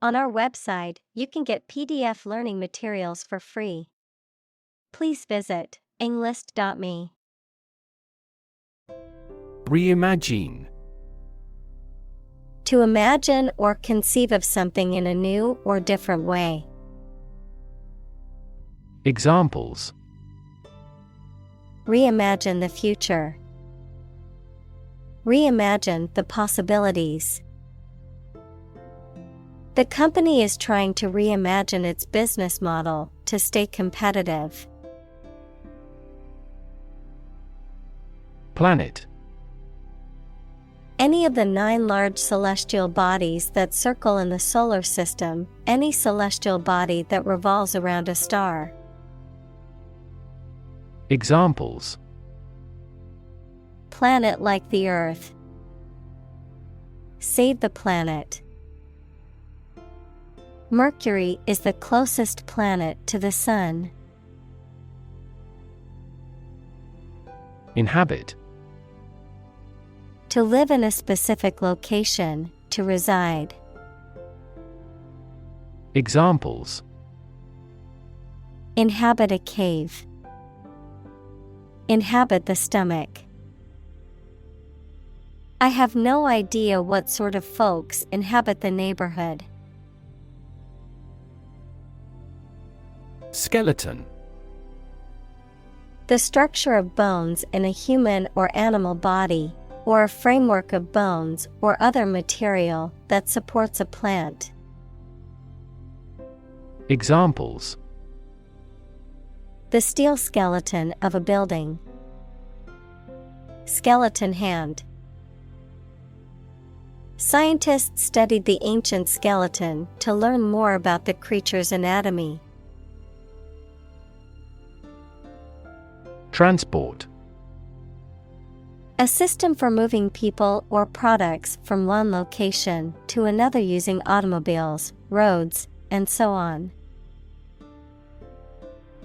On our website, you can get PDF learning materials for free. Please visit englist.me. Reimagine. To imagine or conceive of something in a new or different way. Examples: Reimagine the future. Reimagine the possibilities. The company is trying to reimagine its business model to stay competitive. Planet. Any of the 9 large celestial bodies that circle in the solar system, any celestial body that revolves around a star. Examples: Planet like the Earth. Save the planet. Mercury is the closest planet to the Sun. Inhabit. To live in a specific location, to reside. Examples: Inhabit a cave. Inhabit the stomach. I have no idea what sort of folks inhabit the neighborhood. Skeleton. The structure of bones in a human or animal body, or a framework of bones or other material that supports a plant. Examples: The steel skeleton of a building. Skeleton hand. Scientists studied the ancient skeleton to learn more about the creature's anatomy. Transport. A system for moving people or products from one location to another using automobiles, roads, and so on.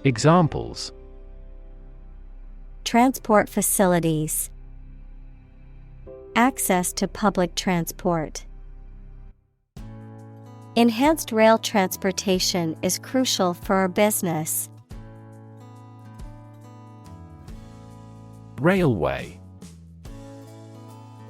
Examples: Transport facilities. Access to public transport. Enhanced rail transportation is crucial for our business. Railway.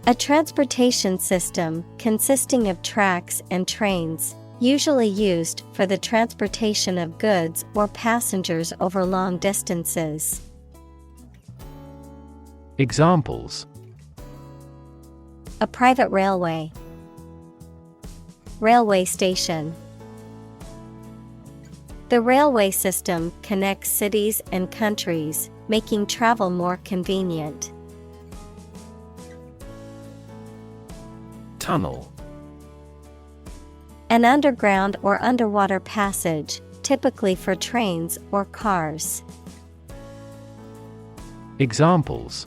A transportation system consisting of tracks and trains, usually used for the transportation of goods or passengers over long distances. Examples: A private railway. Railway station. The railway system connects cities and countries, making travel more convenient. Tunnel. An underground or underwater passage, typically for trains or cars. Examples: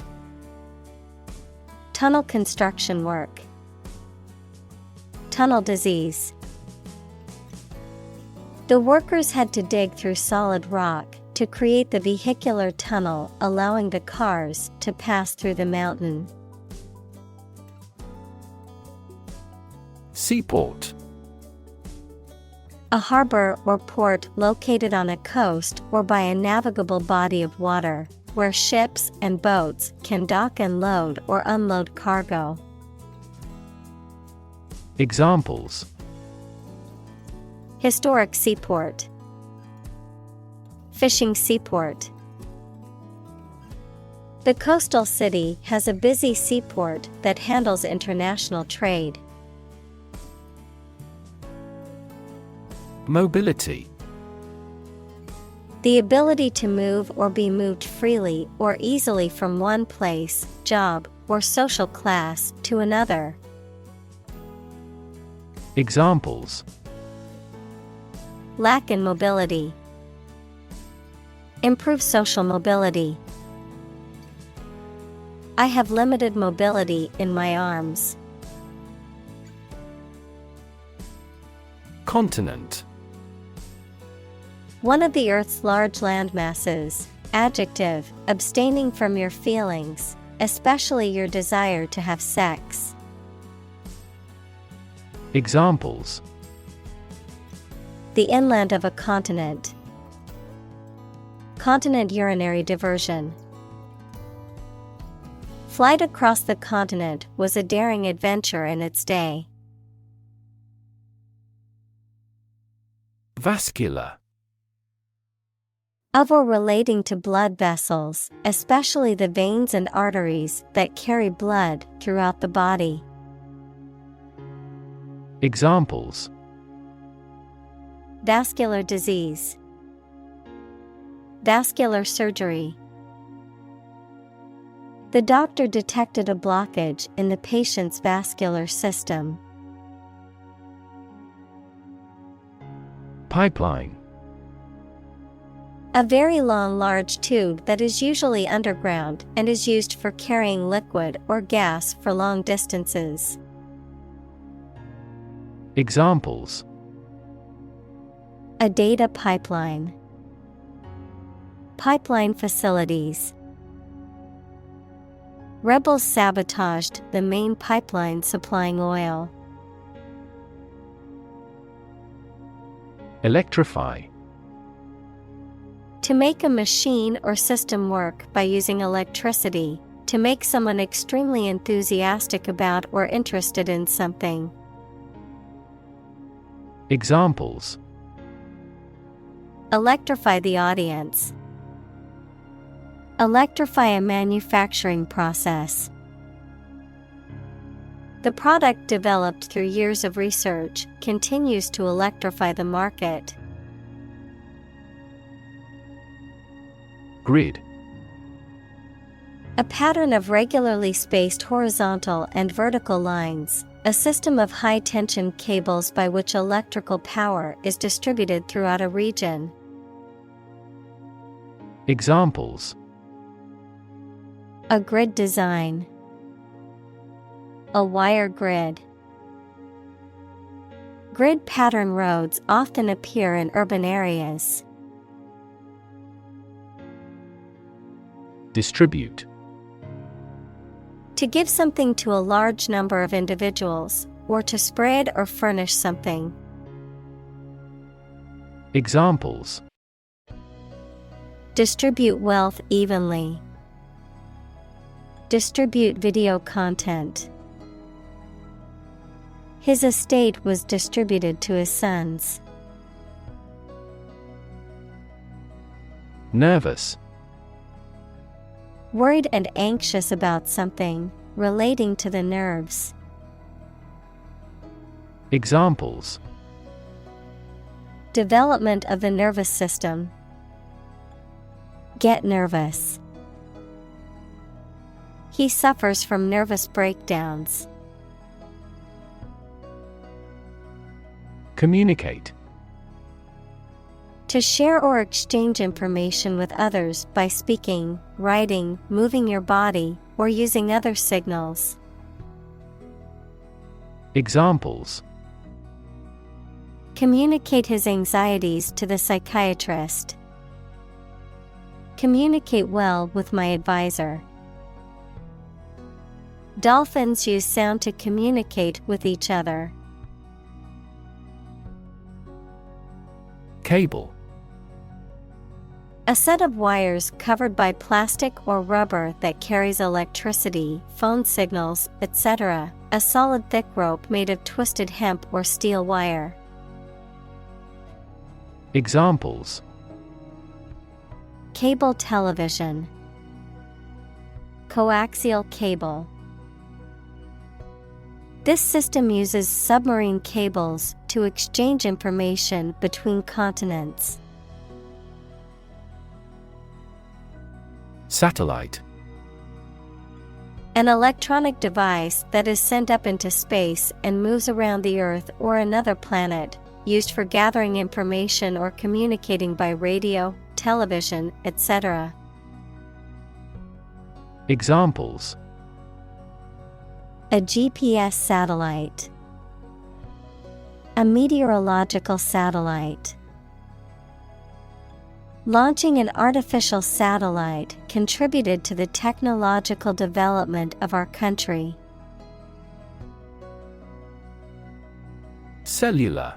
Tunnel construction work. Tunnel disease. The workers had to dig through solid rock to create the vehicular tunnel, allowing the cars to pass through the mountain. Seaport. A harbor or port located on a coast or by a navigable body of water, where ships and boats can dock and load or unload cargo. Examples: Historic seaport. Fishing seaport. The coastal city has a busy seaport that handles international trade. Mobility. The ability to move or be moved freely or easily from one place, job, or social class to another. Examples: Lack in mobility. Improve social mobility. I have limited mobility in my arms. Continent. One of the Earth's large landmasses. Adjective, abstaining from your feelings, especially your desire to have sex. Examples: The inland of a continent. Continent urinary diversion. Flight across the continent was a daring adventure in its day. Vascular. Of or relating to blood vessels, especially the veins and arteries that carry blood throughout the body. Examples: vascular disease, vascular surgery. The doctor detected a blockage in the patient's vascular system. Pipeline. A very long, large tube that is usually underground and is used for carrying liquid or gas for long distances. Examples: a data pipeline, pipeline facilities. Rebels sabotaged the main pipeline supplying oil. Electrify. To make a machine or system work by using electricity, to make someone extremely enthusiastic about or interested in something. Examples: electrify the audience, electrify a manufacturing process. The product developed through years of research continues to electrify the market. Grid. A pattern of regularly spaced horizontal and vertical lines, a system of high-tension cables by which electrical power is distributed throughout a region. Examples: a grid design, a wire grid. Grid pattern roads often appear in urban areas. Distribute. To give something to a large number of individuals, or to spread or furnish something. Examples: distribute wealth evenly, distribute video content. His estate was distributed to his sons. Nervous. Worried and anxious about something, relating to the nerves. Examples: development of the nervous system. Get nervous. He suffers from nervous breakdowns. Communicate. To share or exchange information with others by speaking, writing, moving your body, or using other signals. Examples: communicate his anxieties to the psychiatrist. Communicate well with my advisor. Dolphins use sound to communicate with each other. Cable. A set of wires covered by plastic or rubber that carries electricity, phone signals, etc. A solid thick rope made of twisted hemp or steel wire. Examples: cable television, coaxial cable. This system uses submarine cables to exchange information between continents. Satellite. An electronic device that is sent up into space and moves around the Earth or another planet, used for gathering information or communicating by radio, television, etc. Examples: a GPS satellite, a meteorological satellite. Launching an artificial satellite contributed to the technological development of our country. Cellular.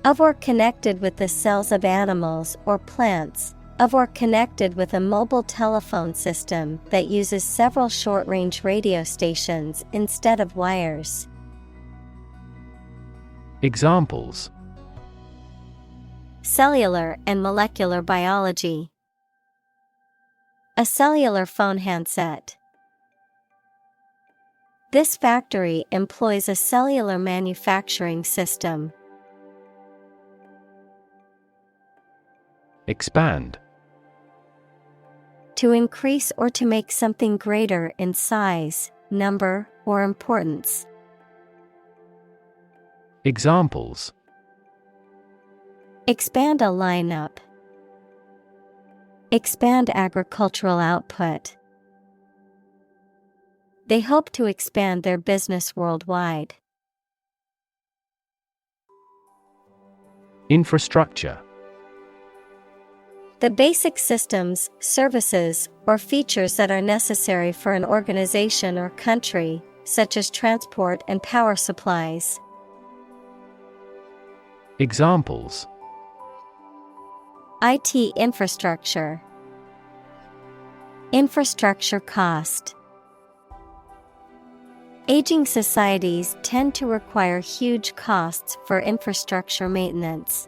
Of or connected with the cells of animals or plants. Of or connected with a mobile telephone system that uses several short-range radio stations instead of wires. Examples: Cellular and molecular biology. A cellular phone handset. This factory employs a cellular manufacturing system. Expand. To increase or to make something greater in size, number, or importance. Examples: Expand a lineup. Expand agricultural output. They hope to expand their business worldwide. Infrastructure. The basic systems, services, or features that are necessary for an organization or country, such as transport and power supplies. Examples: IT infrastructure. Infrastructure cost. Aging societies tend to require huge costs for infrastructure maintenance.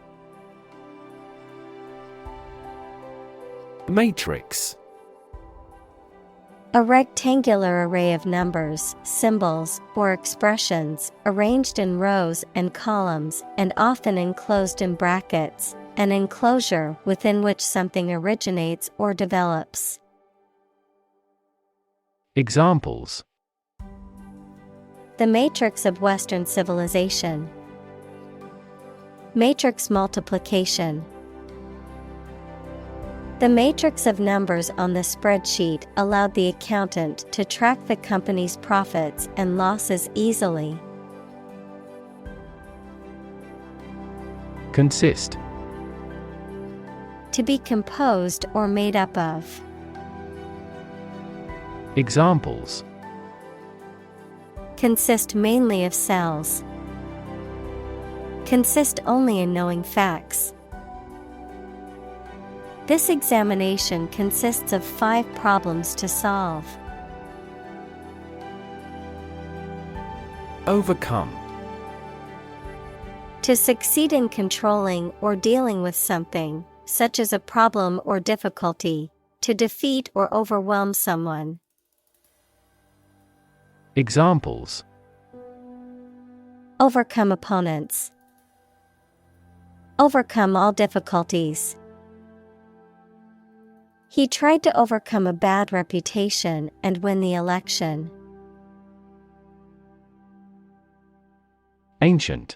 Matrix. A rectangular array of numbers, symbols, or expressions, arranged in rows and columns and often enclosed in brackets, an enclosure within which something originates or develops. Examples: The matrix of Western civilization. Matrix multiplication. The matrix of numbers on the spreadsheet allowed the accountant to track the company's profits and losses easily. Consist. To be composed or made up of. Examples: Consist mainly of cells. Consist only in knowing facts. This examination consists of 5 problems to solve. Overcome. To succeed in controlling or dealing with something, such as a problem or difficulty. To defeat or overwhelm someone. Examples: Overcome opponents. Overcome all difficulties. He tried to overcome a bad reputation and win the election. Ancient.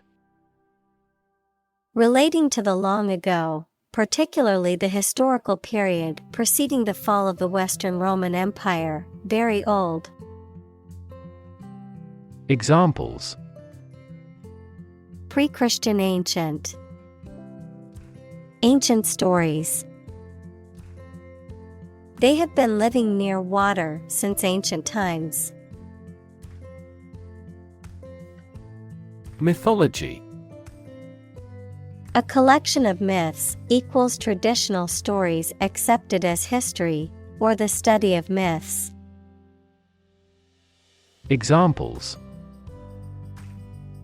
Relating to the long ago, particularly the historical period preceding the fall of the Western Roman Empire, very old. Examples: Pre-Christian ancient. Ancient stories. They have been living near water since ancient times. Mythology. A collection of myths equals traditional stories accepted as history, or the study of myths. Examples: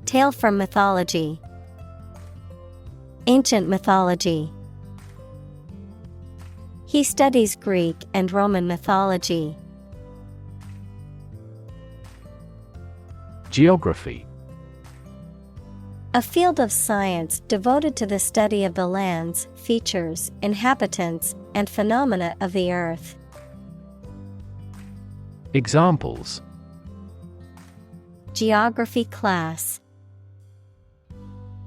Tale from mythology. Ancient mythology. He studies Greek and Roman mythology. Geography. A field of science devoted to the study of the lands, features, inhabitants, and phenomena of the earth. Examples: Geography class.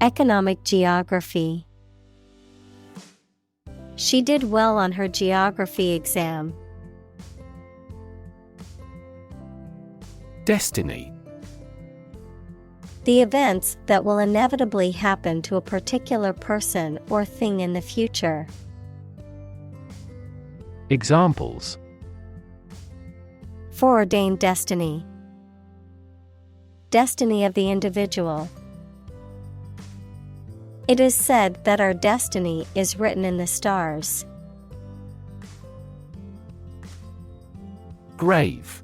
Economic geography. She did well on her geography exam. Destiny. The events that will inevitably happen to a particular person or thing in the future. Examples: Foreordained destiny. Destiny of the individual. It is said that our destiny is written in the stars. Grave.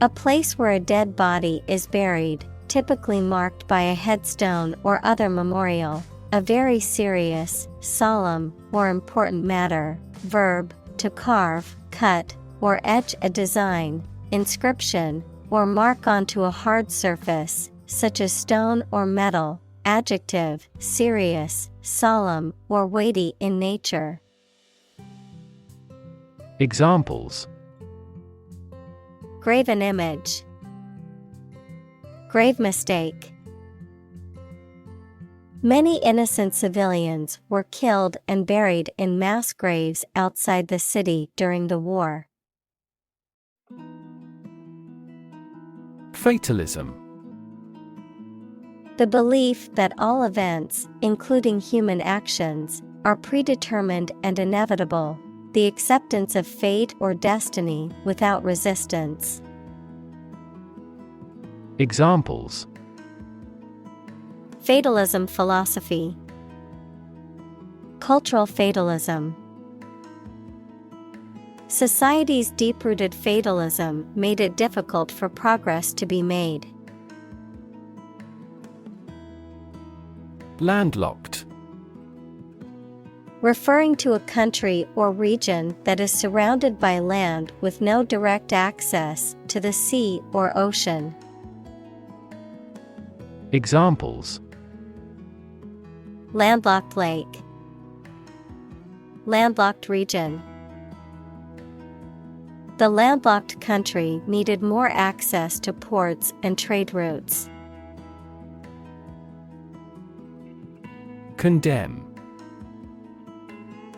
A place where a dead body is buried, typically marked by a headstone or other memorial. A very serious, solemn, or important matter. Verb, to carve, cut, or etch a design, inscription, or mark onto a hard surface, such as stone or metal. Adjective, serious, solemn, or weighty in nature. Examples: Graven image. Grave mistake. Many innocent civilians were killed and buried in mass graves outside the city during the war. Fatalism. The belief that all events, including human actions, are predetermined and inevitable. The acceptance of fate or destiny without resistance. Examples: Fatalism philosophy. Cultural fatalism. Society's deep-rooted fatalism made it difficult for progress to be made. Landlocked. Referring to a country or region that is surrounded by land with no direct access to the sea or ocean. Examples: Landlocked lake. Landlocked region. The landlocked country needed more access to ports and trade routes. Condemn.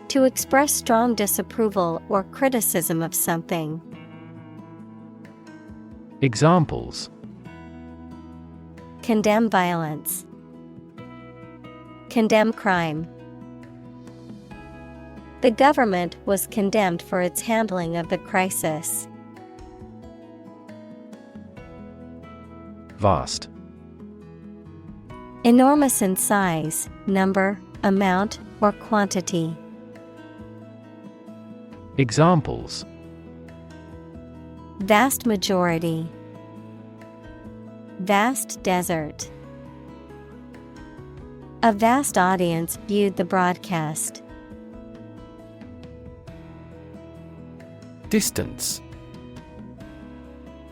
To express strong disapproval or criticism of something. Examples: Condemn violence. Condemn crime. The government was condemned for its handling of the crisis. Vast. Enormous in size, number, amount, or quantity. Examples: Vast majority. Vast desert. A vast audience viewed the broadcast. Distance.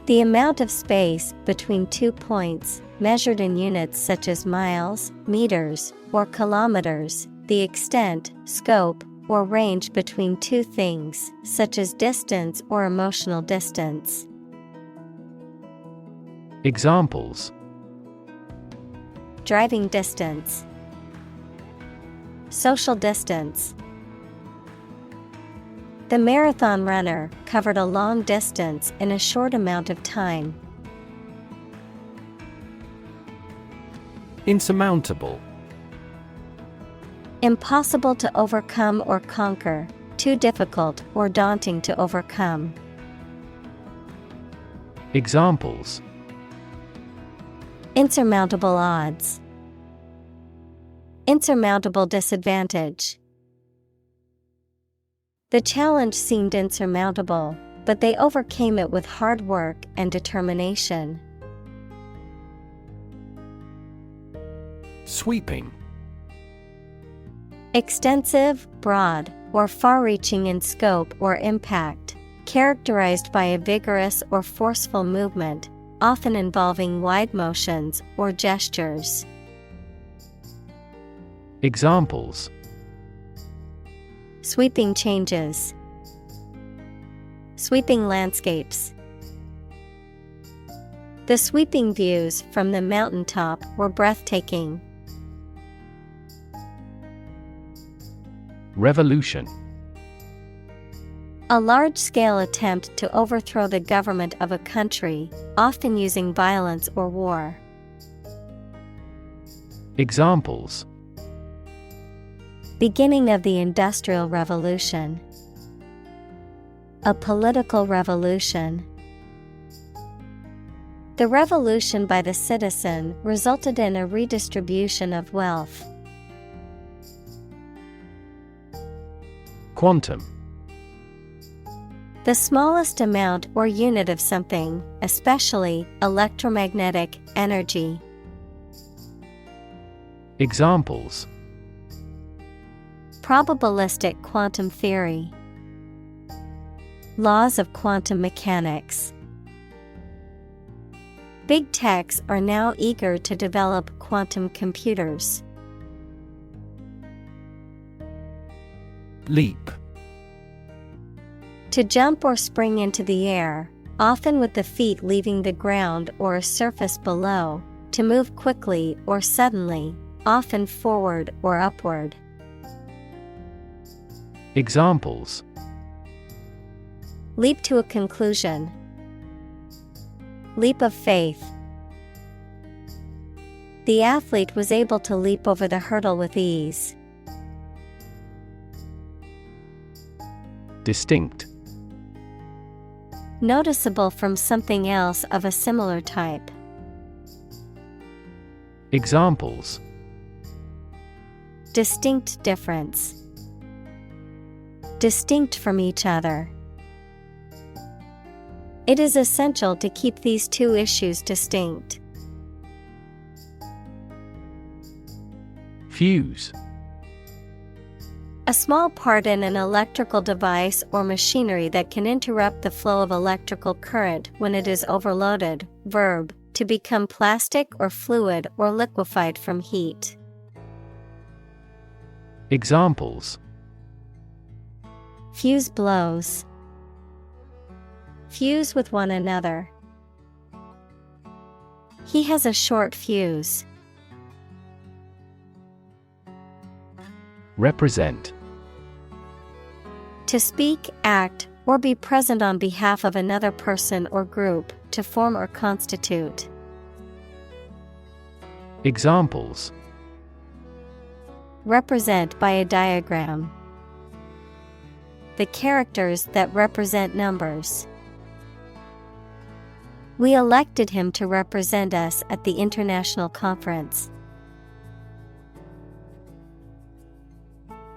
The amount of space between 2 points, measured in units such as miles, meters, or kilometers. The extent, scope, or range between two things, such as distance or emotional distance. Examples: Driving distance. Social distance. The marathon runner covered a long distance in a short amount of time. Insurmountable. Impossible to overcome or conquer, too difficult or daunting to overcome. Examples: Insurmountable odds. Insurmountable disadvantage. The challenge seemed insurmountable, but they overcame it with hard work and determination. Sweeping. Extensive, broad, or far-reaching in scope or impact, characterized by a vigorous or forceful movement, often involving wide motions or gestures. Examples: Sweeping changes. Sweeping landscapes. The sweeping views from the mountaintop were breathtaking. Revolution. A large-scale attempt to overthrow the government of a country, often using violence or war. Examples: Beginning of the Industrial Revolution. A political revolution. The revolution by the citizen resulted in a redistribution of wealth. Quantum. The smallest amount or unit of something, especially electromagnetic energy. Examples: Probabilistic quantum theory. Laws of quantum mechanics. Big techs are now eager to develop quantum computers. Leap. To jump or spring into the air, often with the feet leaving the ground or a surface below, to move quickly or suddenly, often forward or upward. Examples: Leap to a conclusion. Leap of faith. The athlete was able to leap over the hurdle with ease. Distinct. Noticeable from something else of a similar type. Examples: Distinct difference. Distinct from each other. It is essential to keep these two issues distinct. Fuse. A small part in an electrical device or machinery that can interrupt the flow of electrical current when it is overloaded. Verb, to become plastic or fluid or liquefied from heat. Examples: Fuse blows. Fuse with one another. He has a short fuse. Represent. To speak, act, or be present on behalf of another person or group, to form or constitute. Examples: Represent by a diagram. The characters that represent numbers. We elected him to represent us at the international conference.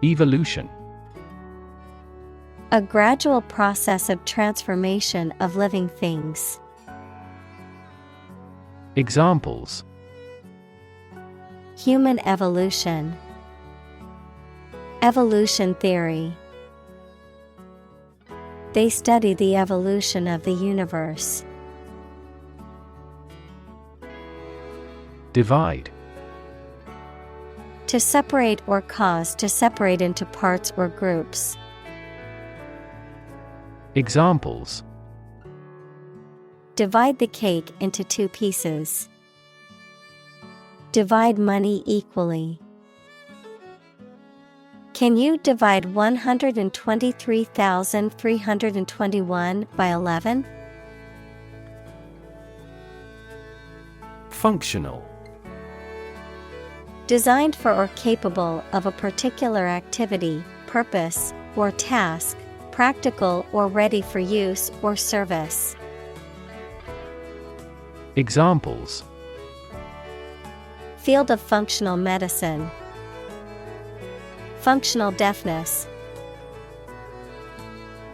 Evolution. A gradual process of transformation of living things. Examples: Human evolution. Evolution theory. They study the evolution of the universe. Divide. To separate or cause to separate into parts or groups. Examples: Divide the cake into 2 pieces. Divide money equally. Can you divide 123,321 by 11? Functional. Designed for or capable of a particular activity, purpose, or task, practical or ready for use or service. Examples: Field of functional medicine. Functional deafness.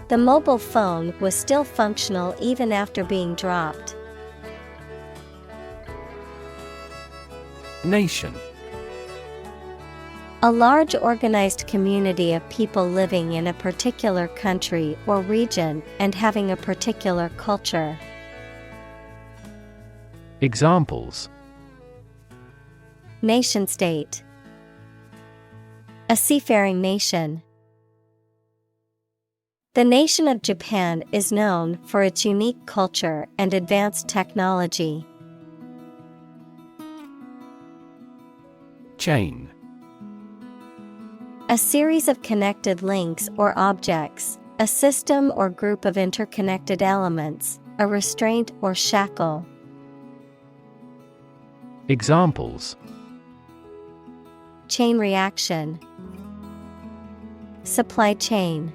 The mobile phone was still functional even after being dropped. Nation. A large organized community of people living in a particular country or region and having a particular culture. Examples: Nation-state. A seafaring nation. The nation of Japan is known for its unique culture and advanced technology. Chain. A series of connected links or objects, a system or group of interconnected elements, a restraint or shackle. Examples: Chain reaction. Supply chain.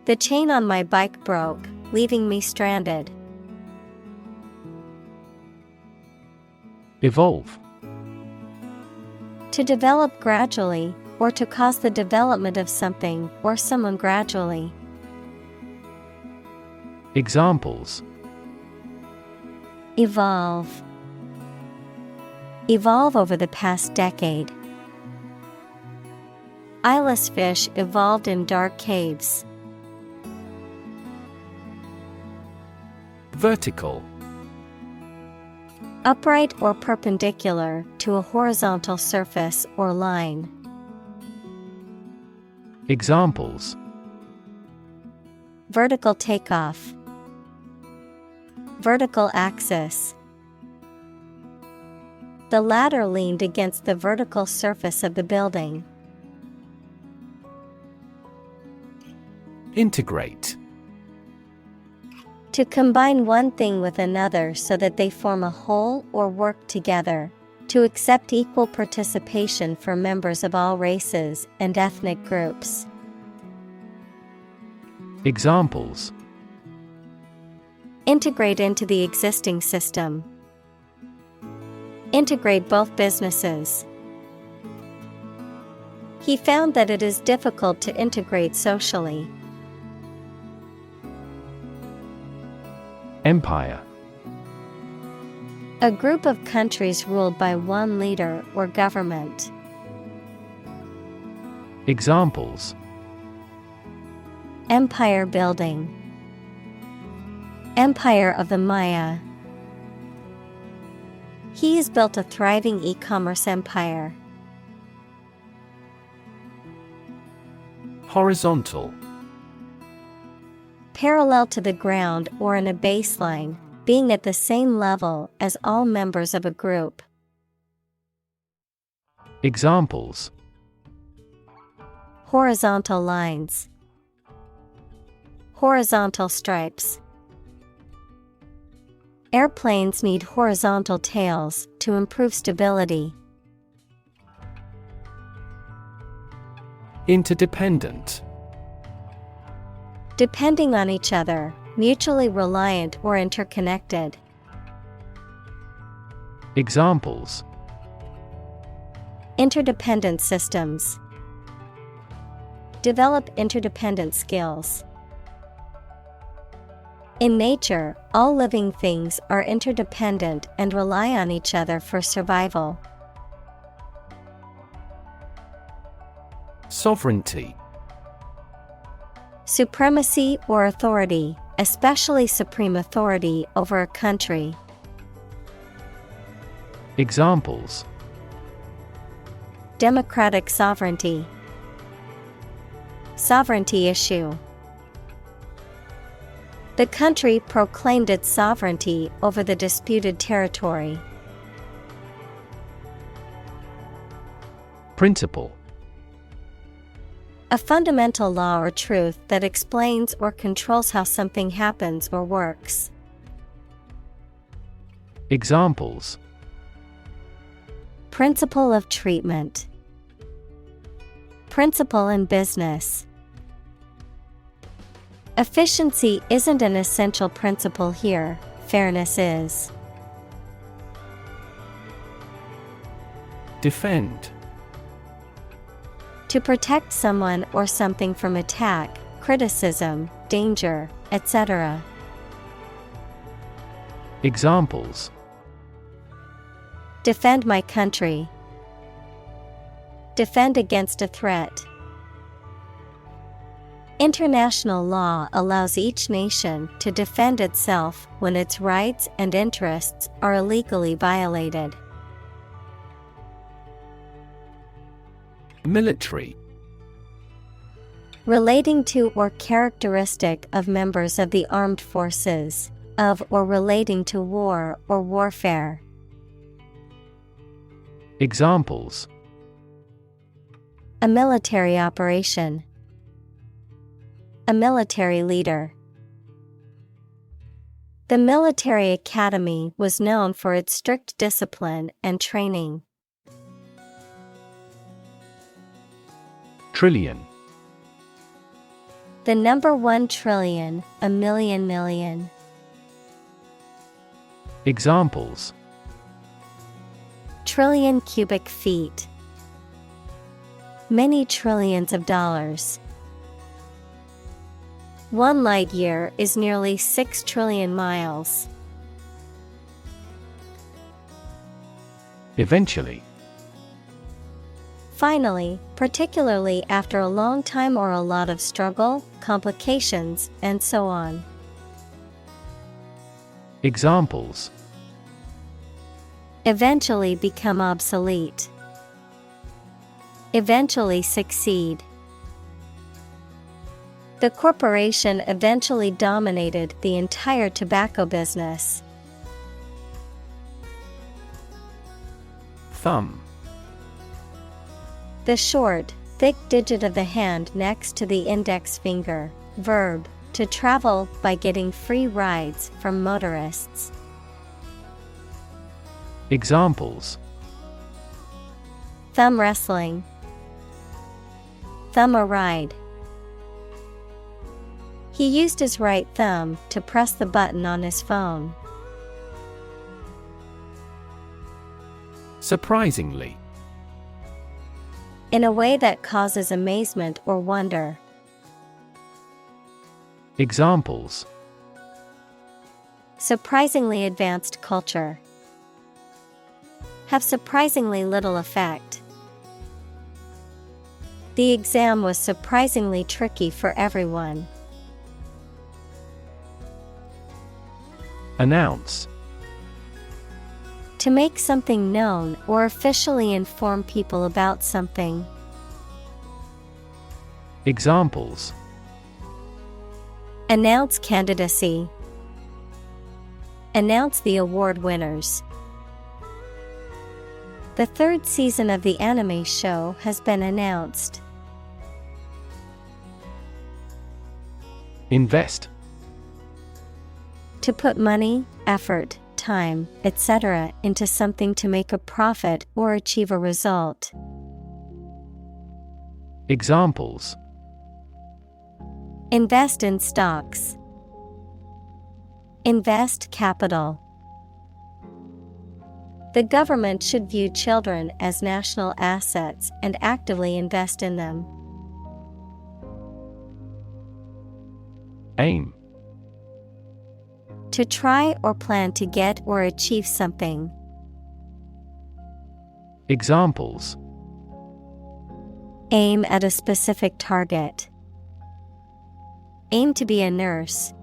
The chain on my bike broke, leaving me stranded. Evolve. To develop gradually, or to cause the development of something or someone gradually. Examples: Evolve. Evolve over the past decade. Eyeless fish evolved in dark caves. Vertical. Upright or perpendicular to a horizontal surface or line. Examples: Vertical takeoff. Vertical axis. The ladder leaned against the vertical surface of the building. Integrate. To combine one thing with another so that they form a whole or work together. To accept equal participation for members of all races and ethnic groups. Examples: Integrate into the existing system. Integrate both businesses. He found that it is difficult to integrate socially. Empire. A group of countries ruled by one leader or government. Examples: Empire building. Empire of the Maya. He has built a thriving e-commerce empire. Horizontal. Parallel to the ground or in a baseline, being at the same level as all members of a group. Examples: Horizontal lines. Horizontal stripes. Airplanes need horizontal tails to improve stability. Interdependent. Depending on each other, mutually reliant or interconnected. Examples: Interdependent systems. Develop interdependent skills. In nature, all living things are interdependent and rely on each other for survival. Sovereignty. Supremacy or authority, especially supreme authority over a country. Examples: Democratic sovereignty. Sovereignty issue. The country proclaimed its sovereignty over the disputed territory. Principle. A fundamental law or truth that explains or controls how something happens or works. Examples: Principle of treatment. Principle in business. Efficiency isn't an essential principle here, fairness is. Defend. To protect someone or something from attack, criticism, danger, etc. Examples: Defend my country. Defend against a threat. International law allows each nation to defend itself when its rights and interests are illegally violated. Military. Relating to or characteristic of members of the armed forces, of or relating to war or warfare. Examples: A military operation. A military leader. The military academy was known for its strict discipline and training. Trillion. The number 1 trillion, a million million. Examples: trillion cubic feet. Many trillions of dollars. 1 light year is nearly 6 trillion miles. Eventually. Finally, particularly after a long time or a lot of struggle, complications, and so on. Examples: eventually become obsolete. Eventually succeed. The corporation eventually dominated the entire tobacco business. Thumb. The short, thick digit of the hand next to the index finger. Verb, to travel by getting free rides from motorists. Examples: thumb wrestling. Thumb a ride. He used his right thumb to press the button on his phone. Surprisingly. In a way that causes amazement or wonder. Examples: surprisingly advanced culture. Have surprisingly little effect. The exam was surprisingly tricky for everyone. Announce. To make something known or officially inform people about something. Examples: announce candidacy. Announce the award winners. The 3rd season of the anime show has been announced. Invest. To put money, effort, time, etc. into something to make a profit or achieve a result. Examples: invest in stocks. Invest capital. The government should view children as national assets and actively invest in them. Aim. To try or plan to get or achieve something. Examples: aim at a specific target. Aim to be a nurse.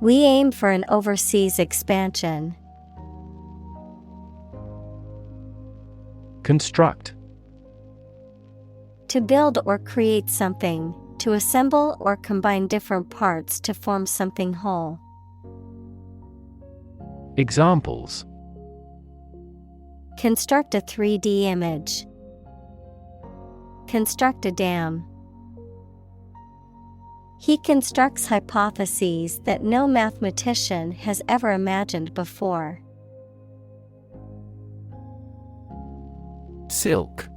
We aim for an overseas expansion. Construct. To build or create something. To assemble or combine different parts to form something whole. Examples: construct a 3D image. Construct a dam. He constructs hypotheses that no mathematician has ever imagined before. Silk.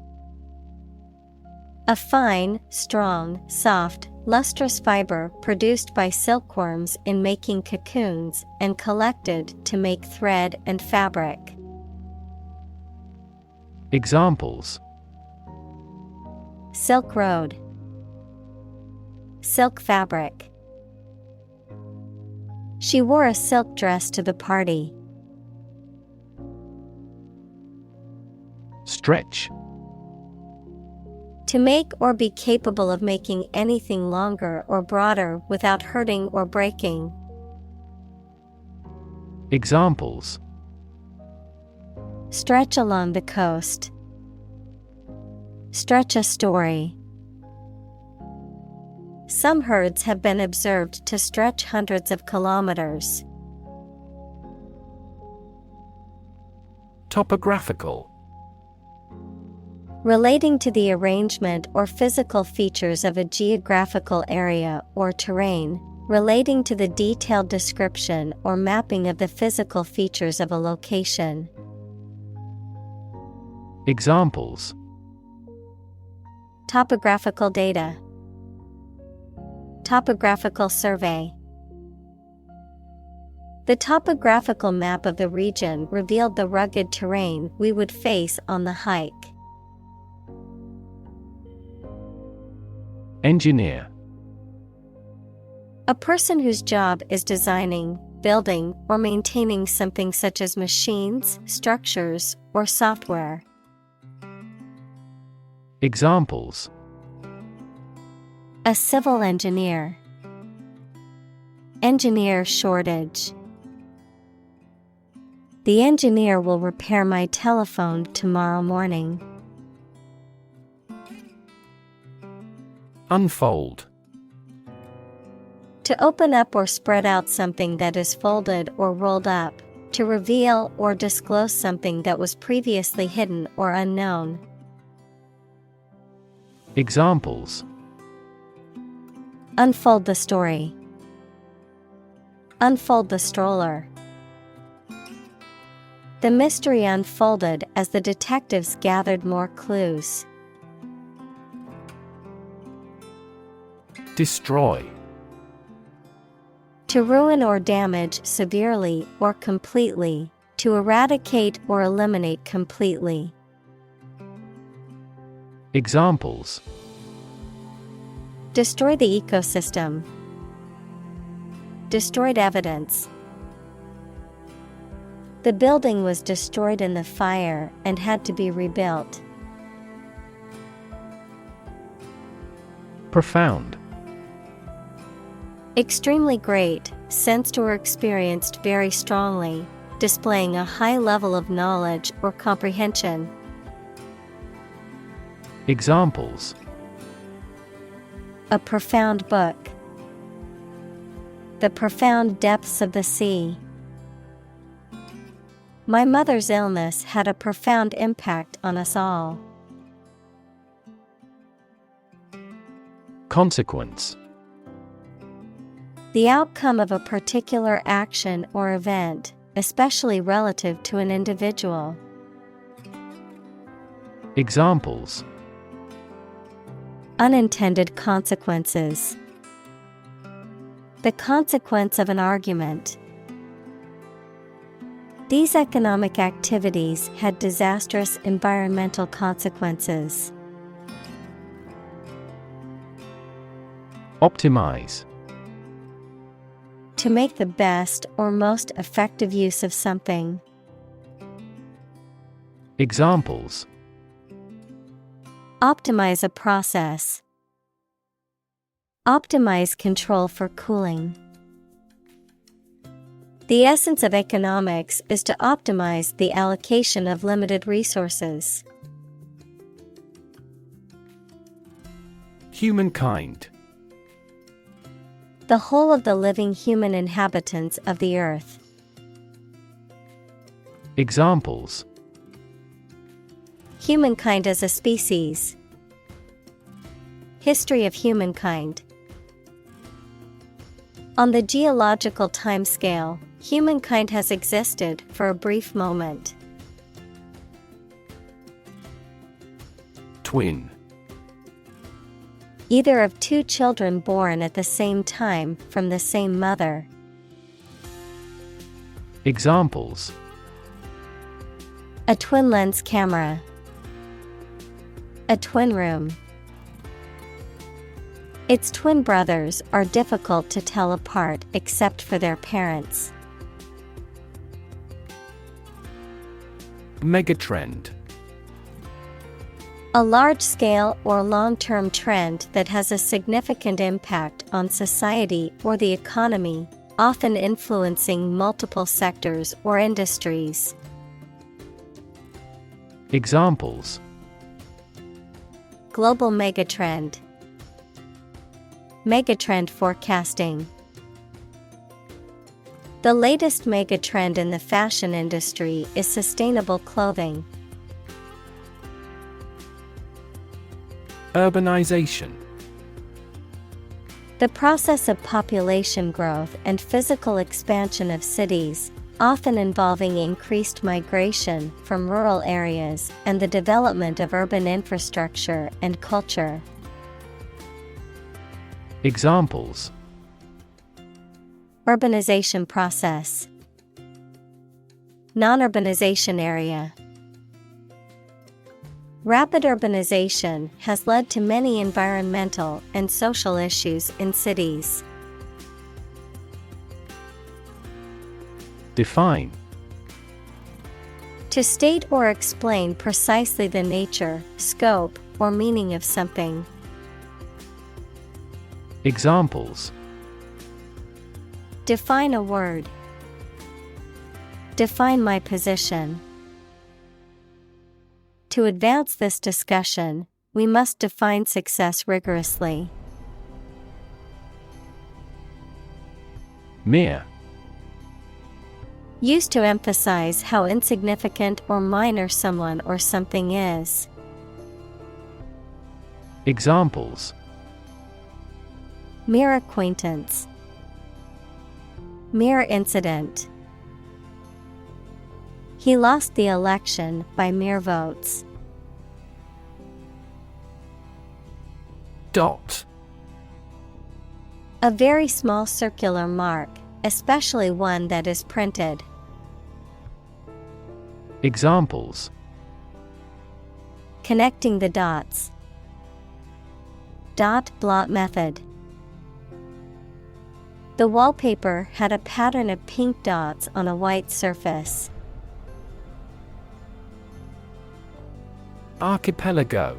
A fine, strong, soft, lustrous fiber produced by silkworms in making cocoons and collected to make thread and fabric. Examples: Silk road. Silk fabric. She wore a silk dress to the party. Stretch. To make or be capable of making anything longer or broader without hurting or breaking. Examples: stretch along the coast. Stretch a story. Some herds have been observed to stretch hundreds of kilometers. Topographical. Relating to the arrangement or physical features of a geographical area or terrain, relating to the detailed description or mapping of the physical features of a location. Examples: topographical data. Topographical survey. The topographical map of the region revealed the rugged terrain we would face on the hike. Engineer. A person whose job is designing, building, or maintaining something such as machines, structures, or software. Examples: A civil engineer. Engineer shortage. The engineer will repair my telephone tomorrow morning. Unfold. To open up or spread out something that is folded or rolled up, to reveal or disclose something that was previously hidden or unknown. Examples: Unfold the story. Unfold the stroller. The mystery unfolded as the detectives gathered more clues. Destroy. To ruin or damage severely or completely, to eradicate or eliminate completely. Examples: Destroy the ecosystem. Destroyed evidence. The building was destroyed in the fire and had to be rebuilt. Profound. Extremely great, sensed or experienced very strongly, displaying a high level of knowledge or comprehension. Examples: A profound book. The profound depths of the sea. My mother's illness had a profound impact on us all. Consequence. The outcome of a particular action or event, especially relative to an individual. Examples: Unintended consequences. The consequence of an argument. These economic activities had disastrous environmental consequences. Optimize. To make the best or most effective use of something. Examples: Optimize a process. Optimize control for cooling. The essence of economics is to optimize the allocation of limited resources. Humankind. The whole of the living human inhabitants of the earth. Examples: Humankind as a species. History of humankind. On the geological timescale, humankind has existed for a brief moment. Twin. Either of two children born at the same time from the same mother. Examples: A twin lens camera. A twin room. Its twin brothers are difficult to tell apart except for their parents. Megatrend. A large-scale or long-term trend that has a significant impact on society or the economy, often influencing multiple sectors or industries. Examples: Global megatrend. Megatrend forecasting. The latest megatrend in the fashion industry is sustainable clothing. Urbanization. The process of population growth and physical expansion of cities, often involving increased migration from rural areas and the development of urban infrastructure and culture. Examples: Urbanization process. Non-urbanization area. Rapid urbanization has led to many environmental and social issues in cities. Define. To state or explain precisely the nature, scope, or meaning of something. Examples. Define a word. Define my position. To advance this discussion, we must define success rigorously. Mere. Used to emphasize how insignificant or minor someone or something is. Examples. Mere acquaintance. Mere incident. He lost the election by mere votes. Dot. A very small circular mark, especially one that is printed. Examples. Connecting the dots. Dot blot method. The wallpaper had a pattern of pink dots on a white surface. Archipelago.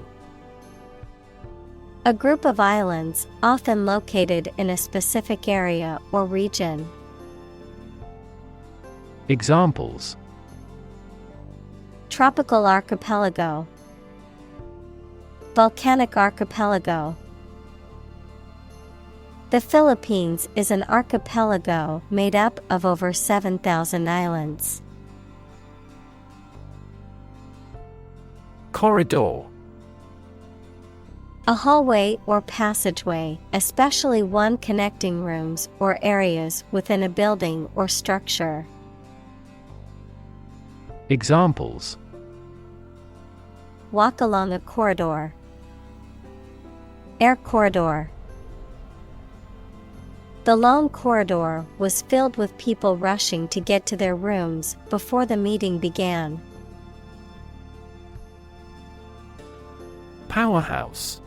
A group of islands, often located in a specific area or region. Examples. Tropical archipelago. Volcanic archipelago. The Philippines is an archipelago made up of over 7,000 islands. Corridor. A hallway or passageway, especially one connecting rooms or areas within a building or structure. Examples. Walk along a corridor. Air corridor. The long corridor was filled with people rushing to get to their rooms before the meeting began. Powerhouse.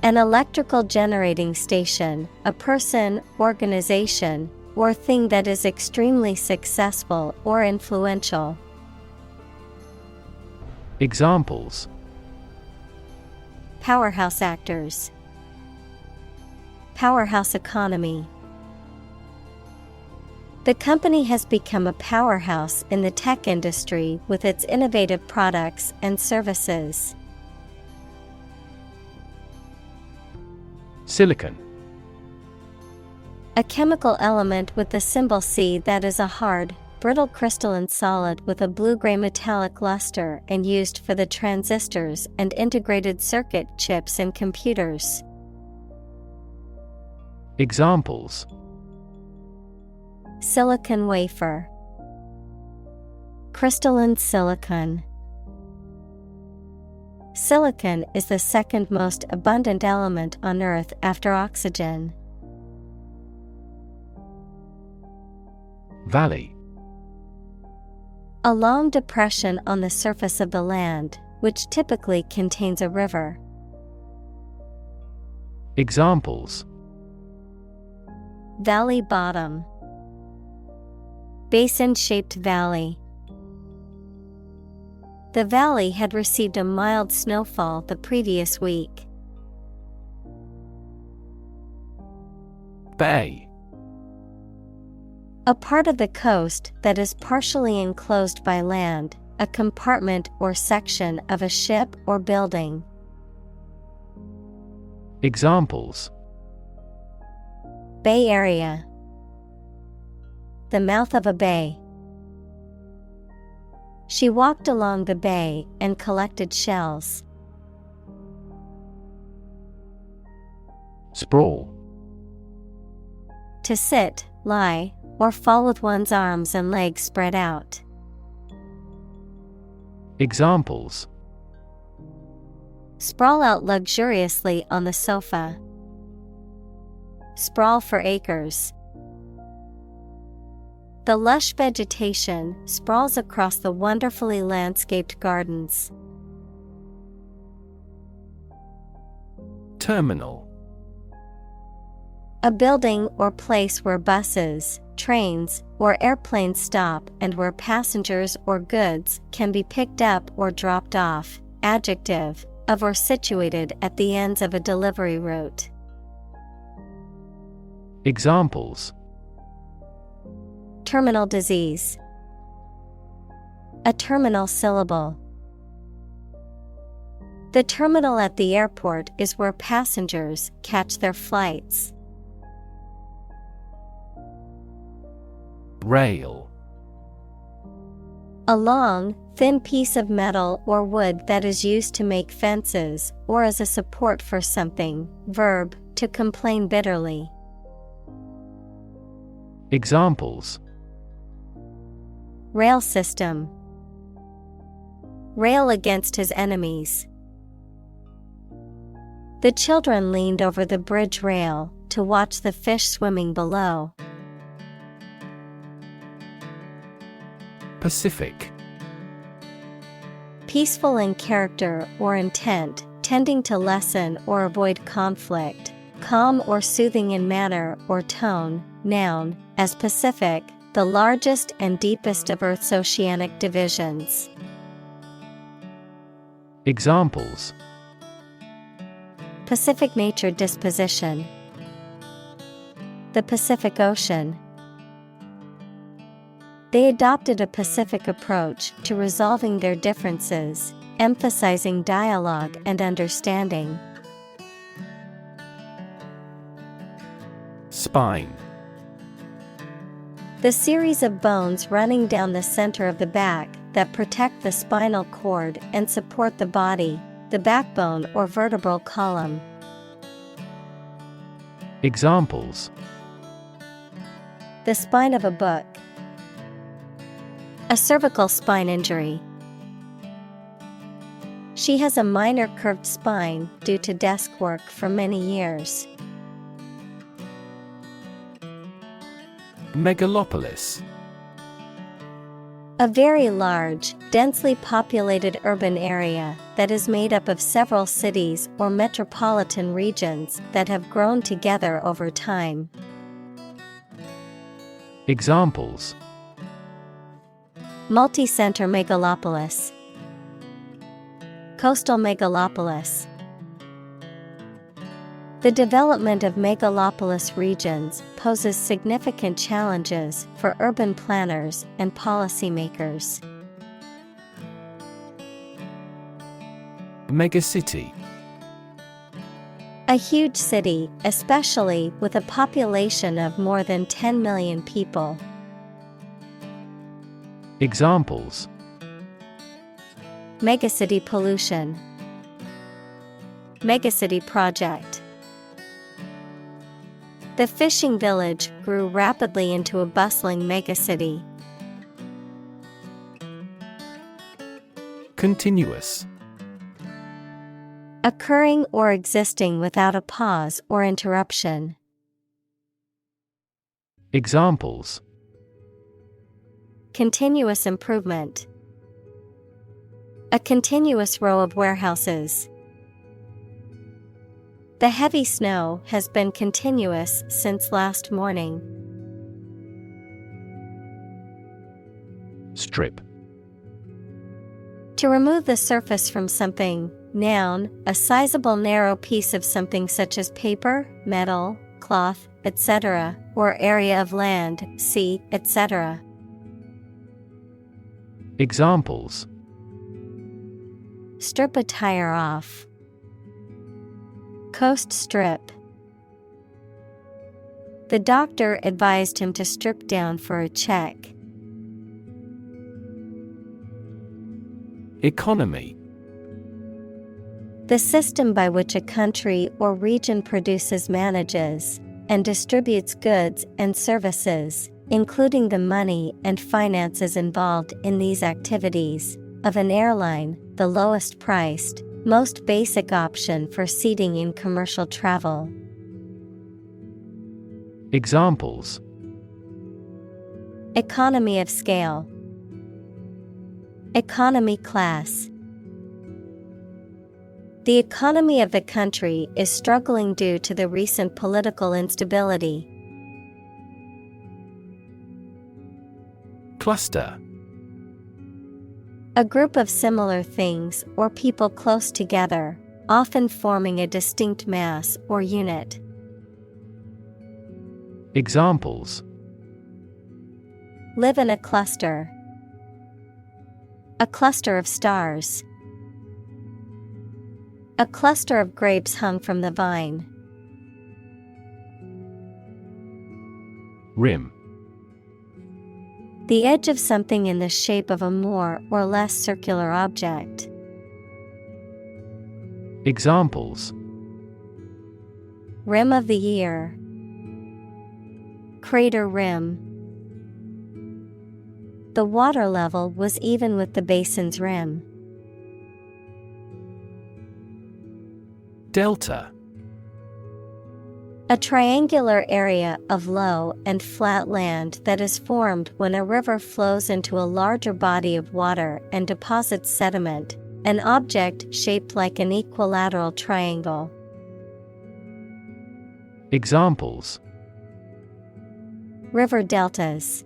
An electrical generating station, a person, organization, or thing that is extremely successful or influential. Examples. Powerhouse actors. Powerhouse economy. The company has become a powerhouse in the tech industry with its innovative products and services. Silicon. A chemical element with the symbol C that is a hard, brittle crystalline solid with a blue-gray metallic luster and used for the transistors and integrated circuit chips in computers. Examples. Silicon wafer. Crystalline silicon. Silicon is the second most abundant element on Earth after oxygen. Valley. A long depression on the surface of the land, which typically contains a river. Examples. Valley bottom. Basin-shaped valley. The valley had received a mild snowfall the previous week. Bay. A part of the coast that is partially enclosed by land, a compartment or section of a ship or building. Examples. Bay Area. The mouth of a bay. She walked along the bay and collected shells. Sprawl. To sit, lie, or fall with one's arms and legs spread out. Examples. Sprawl out luxuriously on the sofa. Sprawl for acres. The lush vegetation sprawls across the wonderfully landscaped gardens. Terminal. A building or place where buses, trains, or airplanes stop and where passengers or goods can be picked up or dropped off. Adjective, of or situated at the ends of a delivery route. Examples: Terminal disease. A terminal syllable. The terminal at the airport is where passengers catch their flights. Rail. A long, thin piece of metal or wood that is used to make fences or as a support for something. Verb, to complain bitterly. Examples: Rail system. Rail against his enemies. The children leaned over the bridge rail to watch the fish swimming below. Pacific. Peaceful in character or intent, tending to lessen or avoid conflict. Calm or soothing in manner or tone. Noun, as Pacific, the largest and deepest of Earth's oceanic divisions. Examples: Pacific nature disposition. The Pacific Ocean. They adopted a pacific approach to resolving their differences, emphasizing dialogue and understanding. Spine. The series of bones running down the center of the back that protect the spinal cord and support the body, the backbone or vertebral column. Examples: The spine of a book. A cervical spine injury. She has a minor curved spine due to desk work for many years. Megalopolis. A very large, densely populated urban area that is made up of several cities or metropolitan regions that have grown together over time. Examples: Multi-center megalopolis. Coastal megalopolis. The development of megalopolis regions poses significant challenges for urban planners and policymakers. Megacity. A huge city, especially with a population of more than 10 million people. Examples: Megacity pollution. Megacity project. The fishing village grew rapidly into a bustling megacity. Continuous. Occurring or existing without a pause or interruption. Examples: Continuous improvement. A continuous row of warehouses. The heavy snow has been continuous since last morning. Strip. To remove the surface from something. Noun, a sizable narrow piece of something such as paper, metal, cloth, etc., or area of land, sea, etc. Examples: Strip a tire off. Coast strip. The doctor advised him to strip down for a check. Economy. The system by which a country or region produces, manages, and distributes goods and services, including the money and finances involved in these activities, of an airline, the lowest priced, most basic option for seating in commercial travel. Economy of scale. Economy class. The economy of the country is struggling due to the recent political instability. Cluster. A group of similar things or people close together, often forming a distinct mass or unit. Examples: Live in a cluster. A cluster of stars. A cluster of grapes hung from the vine. Rim. The edge of something in the shape of a more or less circular object. Examples: Rim of the ear. Crater rim. The water level was even with the basin's rim. Delta. A triangular area of low and flat land that is formed when a river flows into a larger body of water and deposits sediment, an object shaped like an equilateral triangle. Examples: River deltas.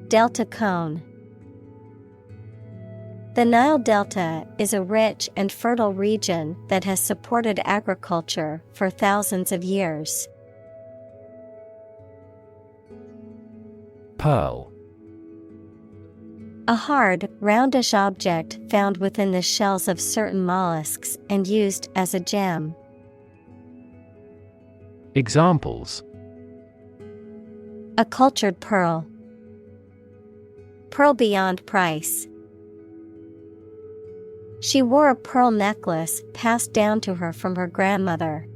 Delta cone. The Nile Delta is a rich and fertile region that has supported agriculture for thousands of years. Pearl. A hard, roundish object found within the shells of certain mollusks and used as a gem. Examples: A cultured pearl. Pearl beyond price. She wore a pearl necklace passed down to her from her grandmother.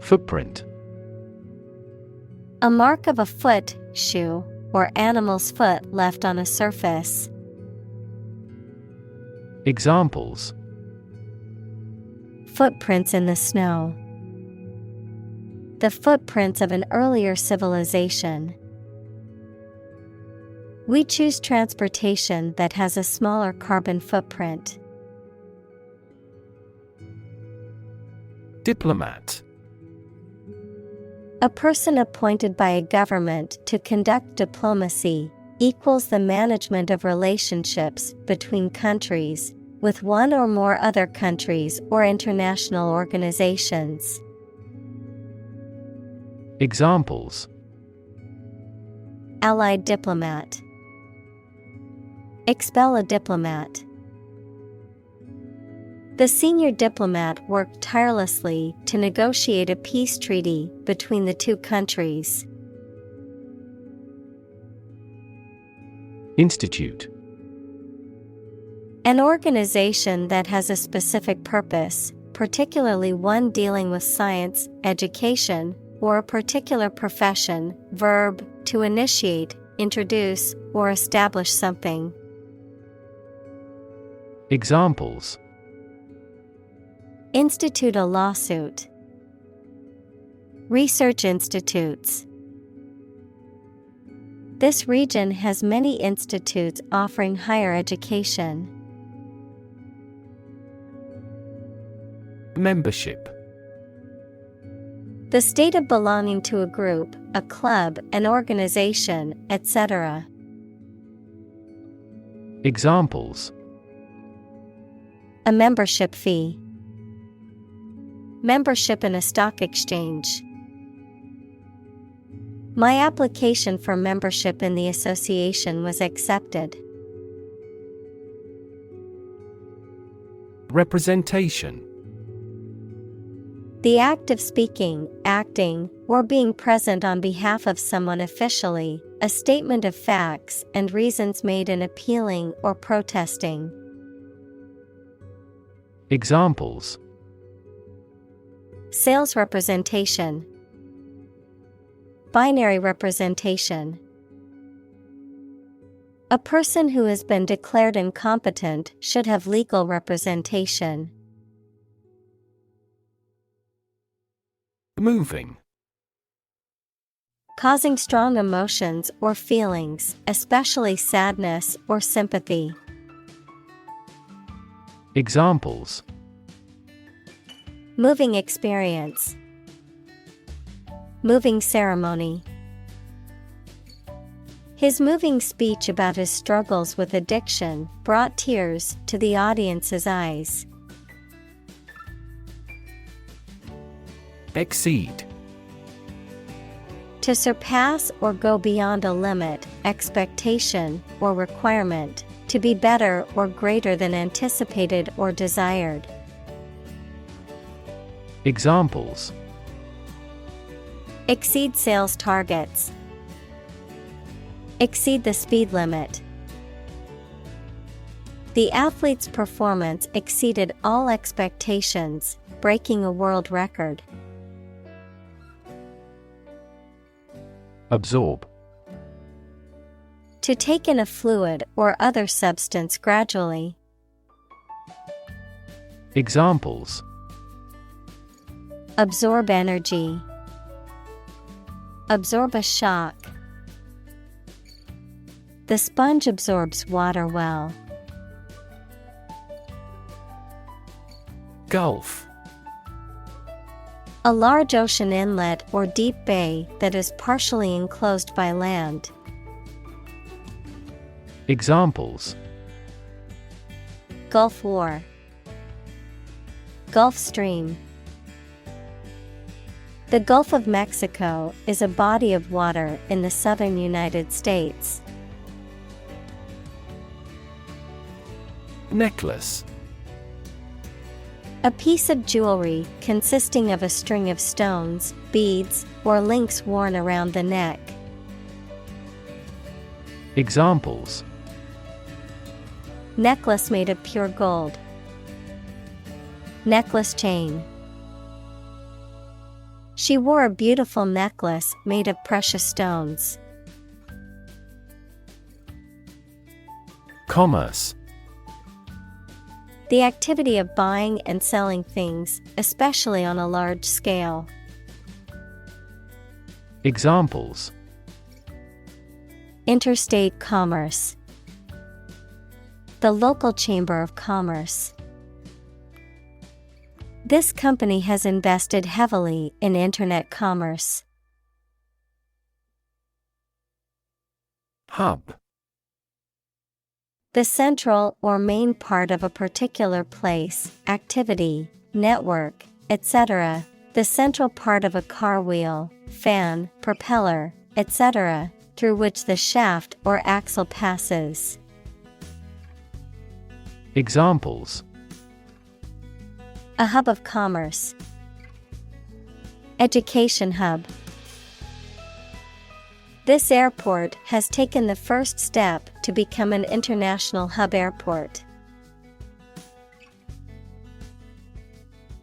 Footprint. A mark of a foot, shoe, or animal's foot left on a surface. Examples: Footprints in the snow. The footprints of an earlier civilization. We choose transportation that has a smaller carbon footprint. Diplomat. A person appointed by a government to conduct diplomacy, equals the management of relationships between countries, with one or more other countries or international organizations. Examples: Allied diplomat. Expel a diplomat. The senior diplomat worked tirelessly to negotiate a peace treaty between the two countries. Institute. An organization that has a specific purpose, particularly one dealing with science, education, or a particular profession. Verb, to initiate, introduce, or establish something. Examples: Institute a lawsuit. Research institutes. This region has many institutes offering higher education. Membership. The state of belonging to a group, a club, an organization, etc. Examples: A membership fee. Membership in a stock exchange. My application for membership in the association was accepted. Representation. The act of speaking, acting, or being present on behalf of someone officially, a statement of facts and reasons made in appealing or protesting. Examples: Sales representation. Binary representation. A person who has been declared incompetent should have legal representation. Moving. causing strong emotions or feelings, especially sadness or sympathy. Examples: Moving experience. Moving ceremony. His moving speech about his struggles with addiction brought tears to the audience's eyes. Exceed. To surpass or go beyond a limit, expectation, or requirement, to be better or greater than anticipated or desired. Examples: Exceed sales targets. Exceed the speed limit. The athlete's performance exceeded all expectations, breaking a world record. Absorb. To take in a fluid or other substance gradually. Examples: Absorb energy. Absorb a shock. The sponge absorbs water well. Gulf. A large ocean inlet or deep bay that is partially enclosed by land. Examples: Gulf War. Gulf Stream. The Gulf of Mexico is a body of water in the southern United States. Necklace. A piece of jewelry consisting of a string of stones, beads, or links worn around the neck. Examples: Necklace made of pure gold. Necklace chain. She wore a beautiful necklace made of precious stones. Commerce. The activity of buying and selling things, especially on a large scale. Examples: Interstate commerce. The local chamber of commerce. This company has invested heavily in internet commerce. Hub. The central or main part of a particular place, activity, network, etc. The central part of a car wheel, fan, propeller, etc., through which the shaft or axle passes. Examples: A hub of commerce. Education hub. This airport has taken the first step to become an international hub airport.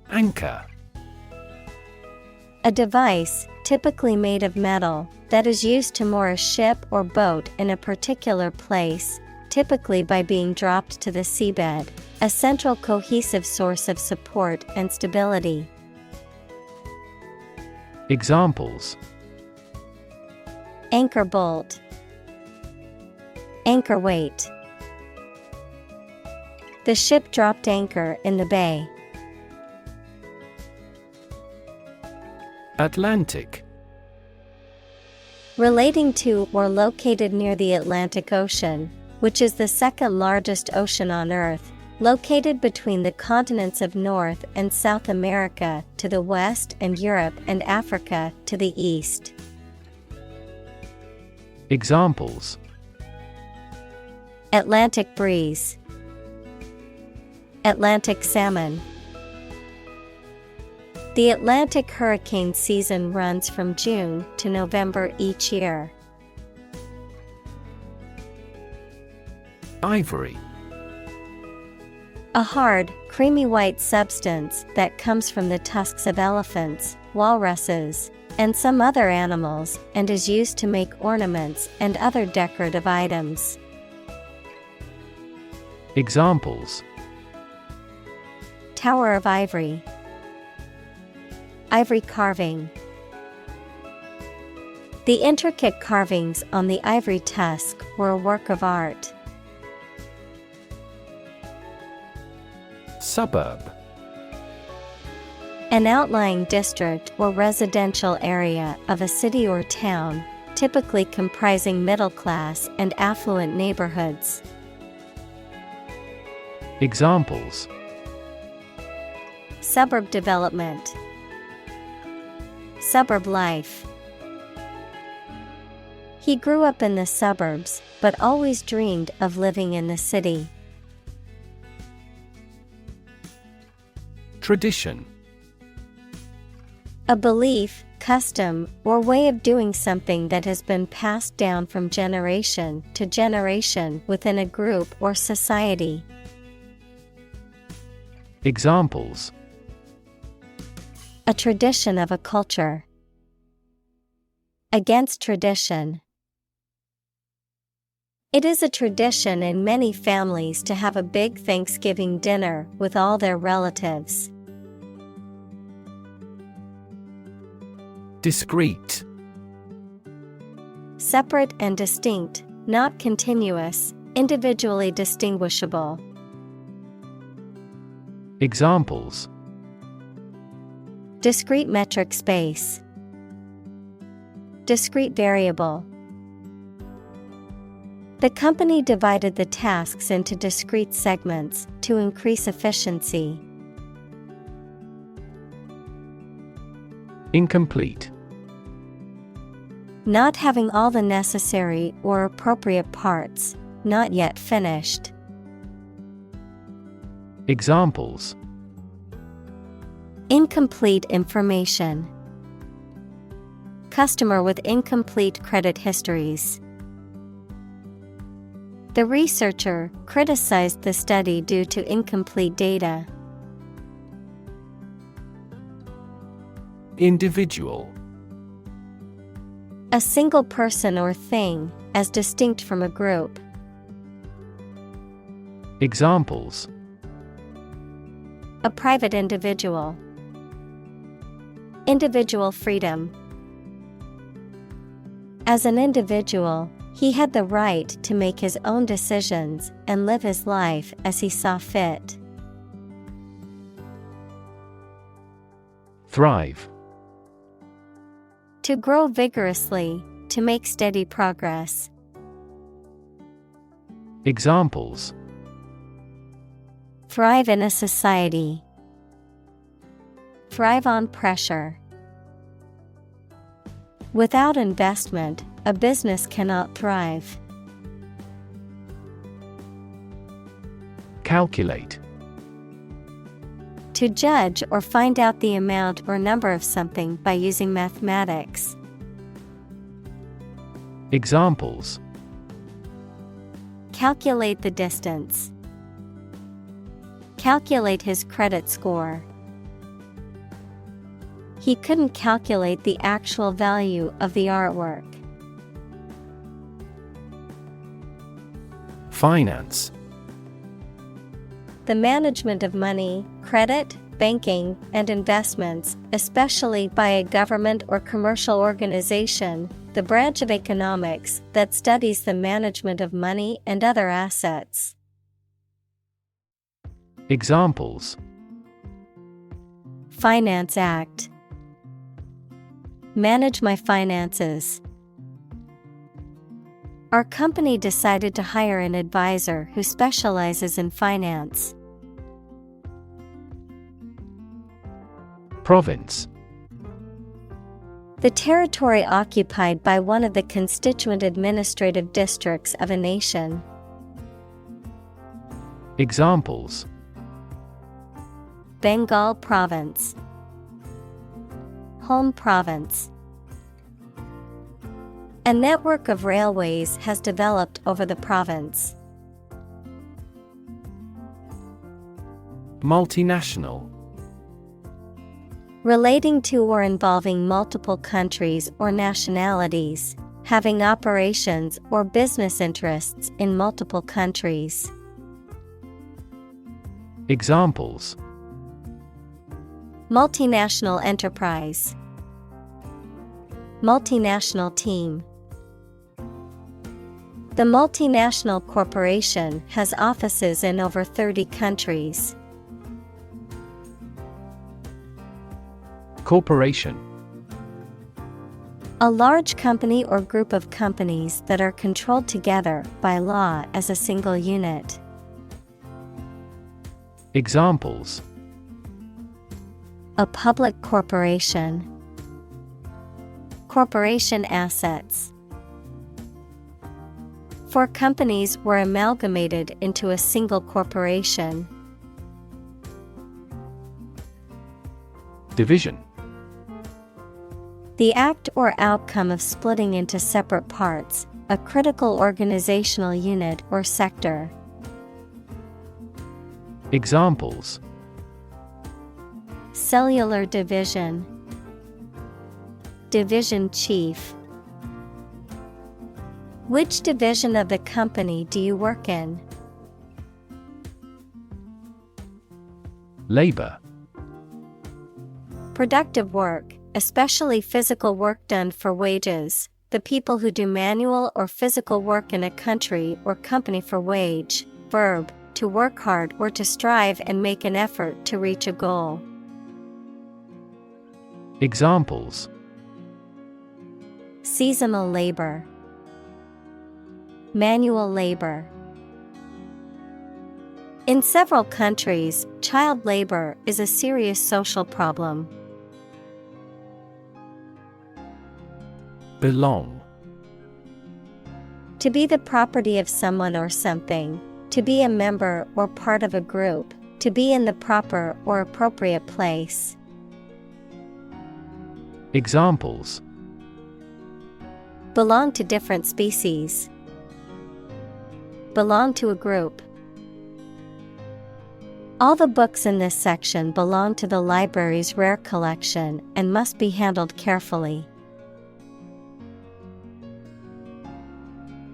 Anchor. A device, typically made of metal, that is used to moor a ship or boat in a particular place, typically by being dropped to the seabed, a central cohesive source of support and stability. Examples: Anchor bolt. Anchor weight. The ship dropped anchor in the bay. Atlantic. Relating to or located near the Atlantic Ocean, which is the second largest ocean on Earth, located between the continents of North and South America to the west and Europe and Africa to the east. Examples: Atlantic breeze. Atlantic salmon. The Atlantic hurricane season runs from June to November each year. Ivory. A hard, creamy white substance that comes from the tusks of elephants, walruses, and some other animals and is used to make ornaments and other decorative items. Examples: Tower of ivory. Ivory carving. The intricate carvings on the ivory tusk were a work of art. Suburb. An outlying district or residential area of a city or town, typically comprising middle-class and affluent neighborhoods. Examples: Suburb development, suburb life. He grew up in the suburbs, but always dreamed of living in the city. Tradition. A belief, custom, or way of doing something that has been passed down from generation to generation within a group or society. Examples: A tradition of a culture. Against tradition. It is a tradition in many families to have a big Thanksgiving dinner with all their relatives. Discrete. Separate and distinct, not continuous, individually distinguishable. Examples: Discrete metric space. Discrete variable. The company divided the tasks into discrete segments to increase efficiency. Incomplete. Not having all the necessary or appropriate parts, not yet finished. Examples: Incomplete information. Customer with incomplete credit histories. The researcher criticized the study due to incomplete data. Individual. A single person or thing, as distinct from a group. Examples: A private individual. Individual freedom. As an individual, he had the right to make his own decisions and live his life as he saw fit. Thrive. To grow vigorously, to make steady progress. Examples: Thrive in a society. Thrive on pressure. Without investment, a business cannot thrive. Calculate. To judge or find out the amount or number of something by using mathematics. Examples: Calculate the distance. Calculate his credit score. He couldn't calculate the actual value of the artwork. Finance. The management of money, credit, banking, and investments, especially by a government or commercial organization, the branch of economics that studies the management of money and other assets. Examples: Finance Act. Manage my finances. Our company decided to hire an advisor who specializes in finance. Province. The territory occupied by one of the constituent administrative districts of a nation. Examples: Bengal Province. Home province. A network of railways has developed over the province. Multinational. Relating to or involving multiple countries or nationalities, having operations or business interests in multiple countries. Examples: Multinational enterprise. Multinational team. The multinational corporation has offices in over 30 countries. Corporation. A large company or group of companies that are controlled together by law as a single unit. Examples: A public corporation. Corporation assets. 4 companies were amalgamated into a single corporation. Division. The act or outcome of splitting into separate parts, a critical organizational unit or sector. Examples: Cellular division. Division chief. Which division of the company do you work in? Labor. Productive work, especially physical work done for wages, the people who do manual or physical work in a country or company for wage. Verb, to work hard or to strive and make an effort to reach a goal. Examples: Seasonal labor. Manual labor. In several countries, child labor is a serious social problem. Belong. To be the property of someone or something, to be a member or part of a group, to be in the proper or appropriate place. Examples: Belong to different species. Belong to a group. All the books in this section belong to the library's rare collection and must be handled carefully.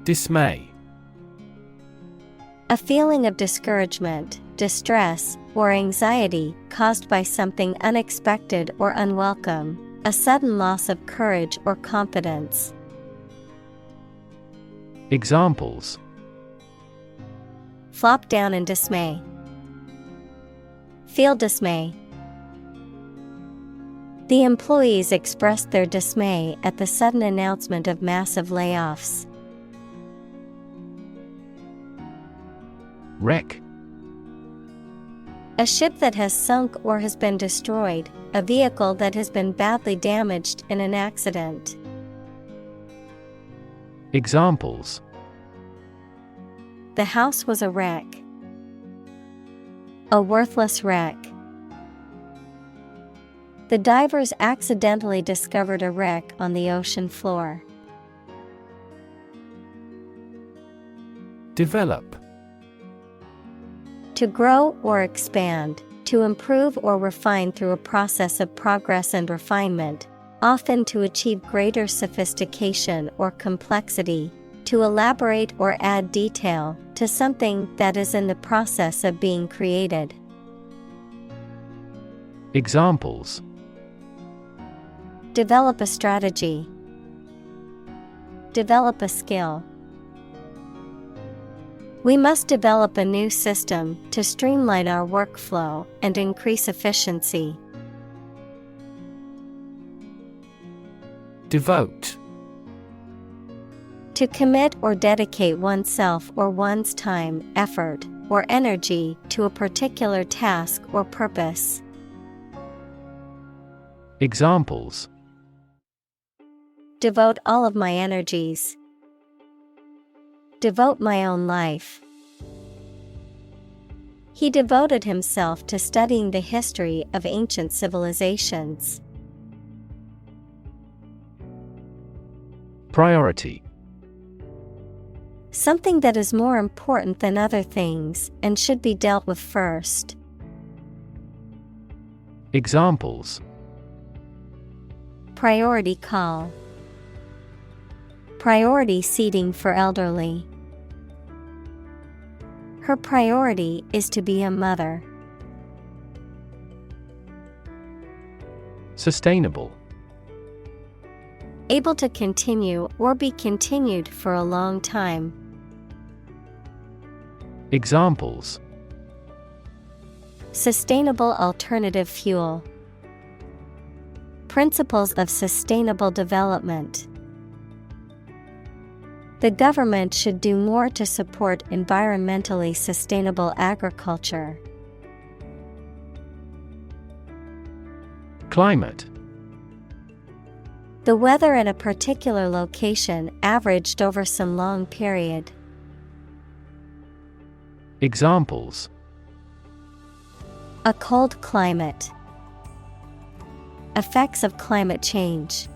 Dismay. A feeling of discouragement, distress, or anxiety caused by something unexpected or unwelcome, a sudden loss of courage or confidence. Examples: Flop down in dismay. Feel dismay. The employees expressed their dismay at the sudden announcement of massive layoffs. Wreck. A ship that has sunk or has been destroyed, a vehicle that has been badly damaged in an accident. Examples: The house was a wreck. A worthless wreck. The divers accidentally discovered a wreck on the ocean floor. Develop. To grow or expand, to improve or refine through a process of progress and refinement, often to achieve greater sophistication or complexity, to elaborate or add detail to something that is in the process of being created. Examples: Develop a strategy. Develop a skill. We must develop a new system to streamline our workflow and increase efficiency. Devote. To commit or dedicate oneself or one's time, effort, or energy to a particular task or purpose. Examples: Devote all of my energies. Devote my own life. He devoted himself to studying the history of ancient civilizations. Priority. Something that is more important than other things and should be dealt with first. Examples: Priority call. Priority seating for elderly. Her priority is to be a mother. Sustainable. able to continue or be continued for a long time. Examples: Sustainable alternative fuel. Principles of sustainable development. The government should do more to support environmentally sustainable agriculture. Climate. The weather at a particular location averaged over some long period. Examples: A cold climate. Effects of climate change.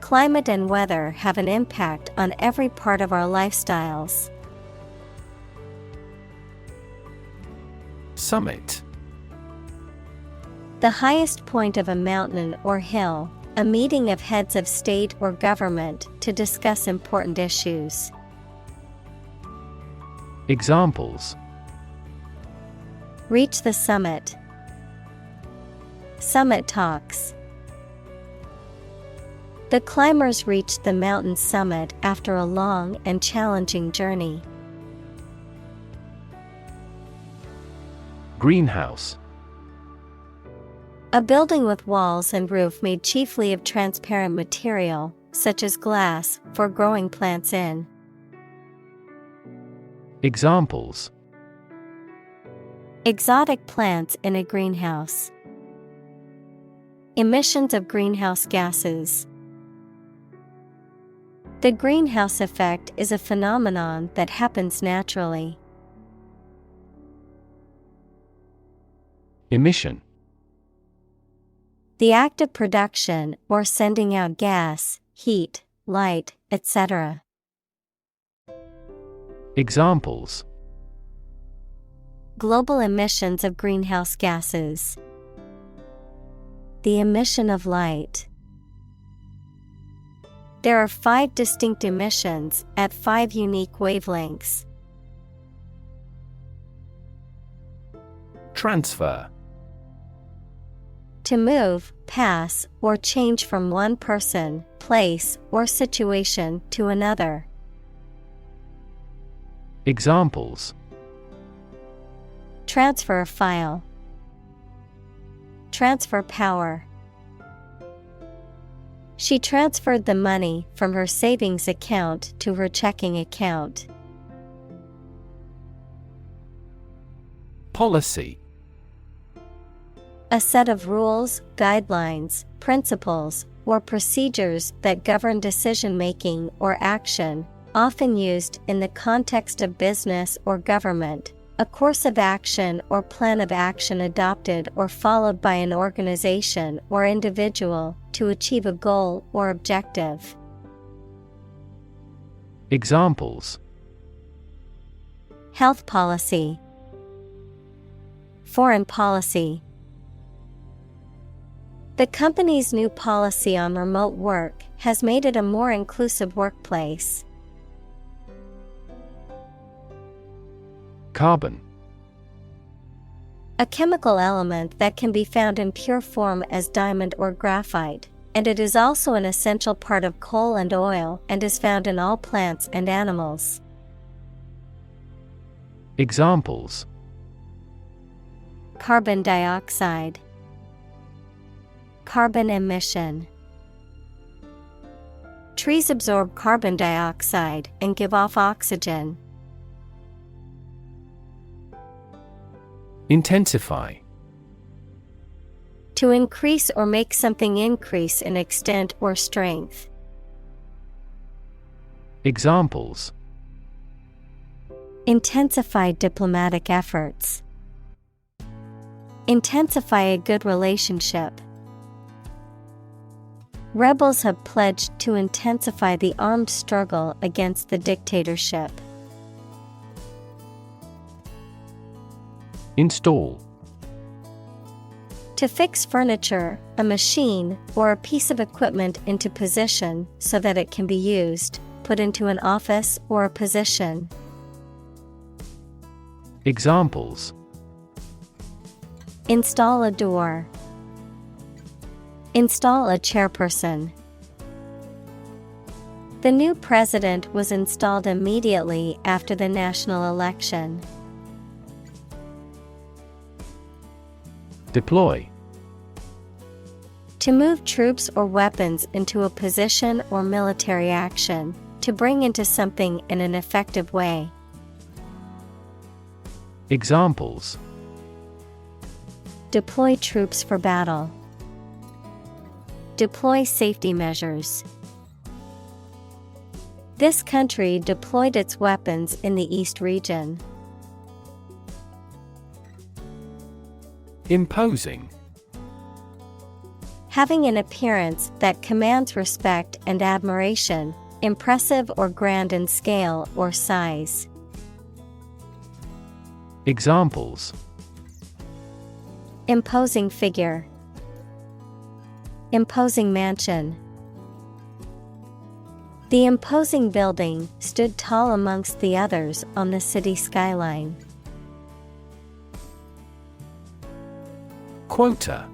Climate and weather have an impact on every part of our lifestyles. Summit. The highest point of a mountain or hill, a meeting of heads of state or government to discuss important issues. Examples: Reach the summit. Summit talks. The climbers reached the mountain summit after a long and challenging journey. Greenhouse. A building with walls and roof made chiefly of transparent material, such as glass, for growing plants in. Examples: Exotic plants in a greenhouse. Emissions of greenhouse gases. The greenhouse effect is a phenomenon that happens naturally. Emission. The act of production or sending out gas, heat, light, etc. Examples: Global emissions of greenhouse gases. The emission of light. There are 5 distinct emissions at 5 unique wavelengths. Transfer. To move, pass, or change from one person, place, or situation to another. Examples: Transfer a file. Transfer power. She transferred the money from her savings account to her checking account. Policy. A set of rules, guidelines, principles, or procedures that govern decision-making or action, often used in the context of business or government. A course of action or plan of action adopted or followed by an organization or individual to achieve a goal or objective. Examples: Health policy. Foreign policy. The company's new policy on remote work has made it a more inclusive workplace. Carbon. A chemical element that can be found in pure form as diamond or graphite, and it is also an essential part of coal and oil and is found in all plants and animals. Examples: Carbon dioxide. Carbon emission. Trees absorb carbon dioxide and give off oxygen. Intensify. To increase or make something increase in extent or strength. Examples: Intensify diplomatic efforts. Intensify a good relationship. Rebels have pledged to intensify the armed struggle against the dictatorship. Install. To fix furniture, a machine, or a piece of equipment into position so that it can be used, put into an office or a position. Examples: Install a door. Install a chairperson. The new president was installed immediately after the national election. Deploy. To move troops or weapons into a position or military action, to bring into something in an effective way. Examples: Deploy troops for battle. Deploy safety measures. This country deployed its weapons in the East region. Imposing. Having an appearance that commands respect and admiration, impressive or grand in scale or size. Examples: Imposing figure. Imposing mansion. The imposing building stood tall amongst the others on the city skyline. Quota.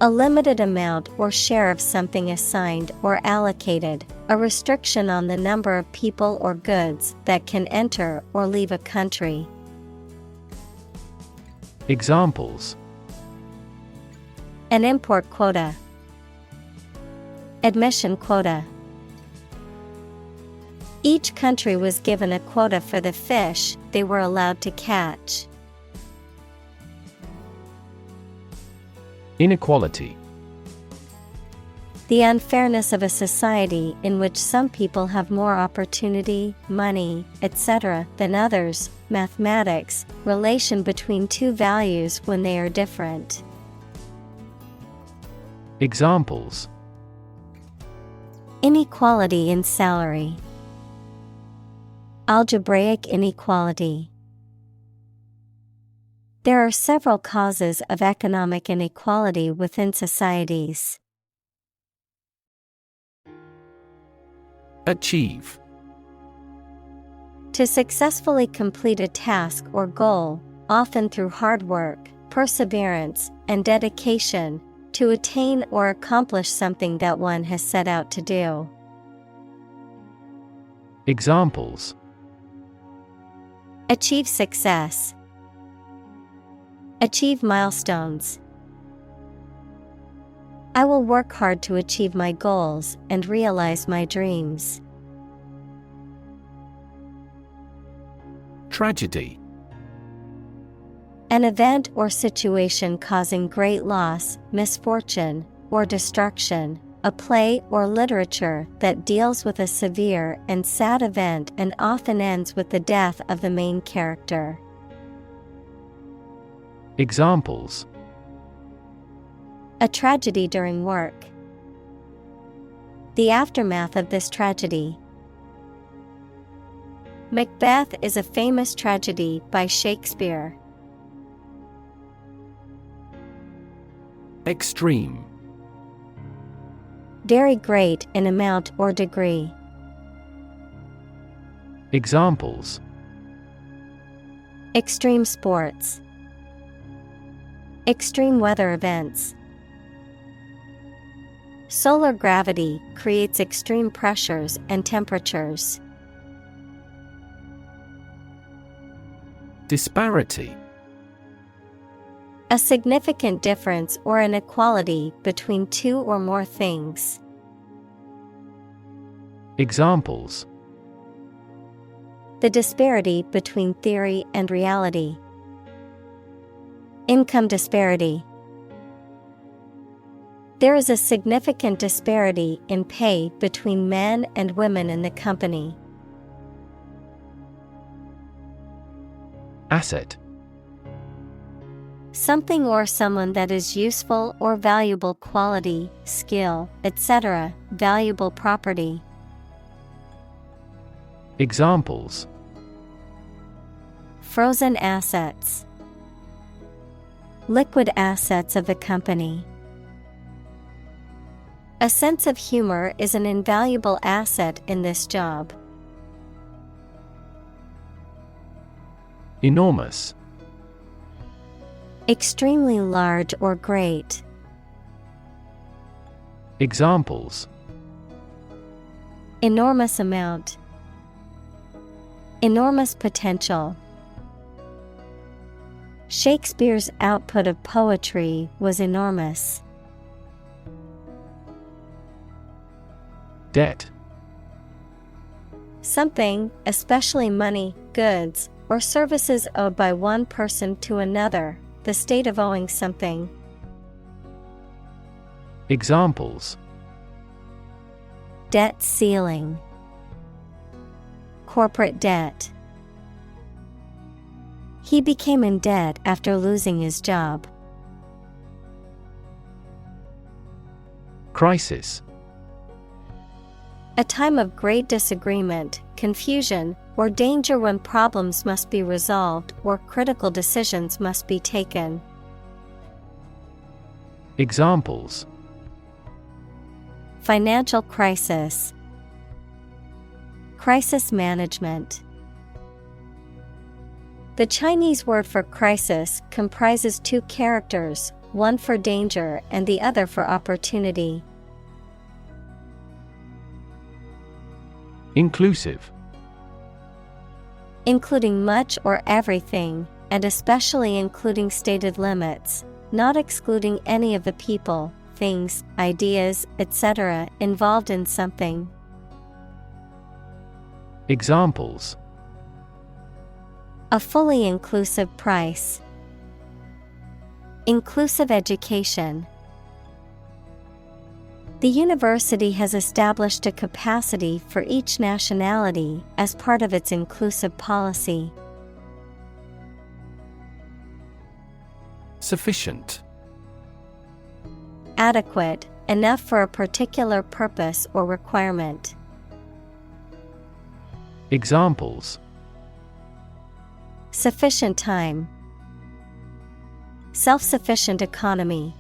A limited amount or share of something assigned or allocated, a restriction on the number of people or goods that can enter or leave a country. Examples: An import quota. Admission quota. Each country was given a quota for the fish they were allowed to catch. Inequality. The unfairness of a society in which some people have more opportunity, money, etc. than others. Mathematics, relation between two values when they are different. Examples: Inequality in salary. Algebraic inequality. There are several causes of economic inequality within societies. Achieve. To successfully complete a task or goal, often through hard work, perseverance, and dedication, to attain or accomplish something that one has set out to do. Examples: Achieve success. Achieve milestones. I will work hard to achieve my goals and realize my dreams. Tragedy. An event or situation causing great loss, misfortune, or destruction. A play or literature that deals with a severe and sad event and often ends with the death of the main character. Examples: A tragedy during work. The aftermath of this tragedy. Macbeth is a famous tragedy by Shakespeare. Extreme. Very great in amount or degree. Examples: Extreme sports. Extreme weather events. Solar gravity creates extreme pressures and temperatures. Disparity. A significant difference or inequality between two or more things. Examples: The disparity between theory and reality. Income disparity. There is a significant disparity in pay between men and women in the company. Asset. Something or someone that is useful or valuable quality, skill, etc., valuable property. Examples: Frozen assets. Liquid assets of the company. A sense of humor is an invaluable asset in this job. Enormous. Extremely large or great. Examples: enormous amount, enormous potential. Shakespeare's output of poetry was enormous. Debt. Something, especially money, goods, or services owed by one person to another, the state of owing something. Examples: Debt ceiling, corporate debt. He became in debt after losing his job. Crisis. A time of great disagreement, confusion, or danger when problems must be resolved or critical decisions must be taken. Examples: Financial crisis, crisis management. The Chinese word for crisis comprises two characters, one for danger and the other for opportunity. Inclusive. Including much or everything, and especially including stated limits, not excluding any of the people, things, ideas, etc. involved in something. Examples: A fully inclusive price, inclusive education. The university has established a capacity for each nationality as part of its inclusive policy. Sufficient. Adequate, enough for a particular purpose or requirement. Examples: Sufficient time, self-sufficient economy.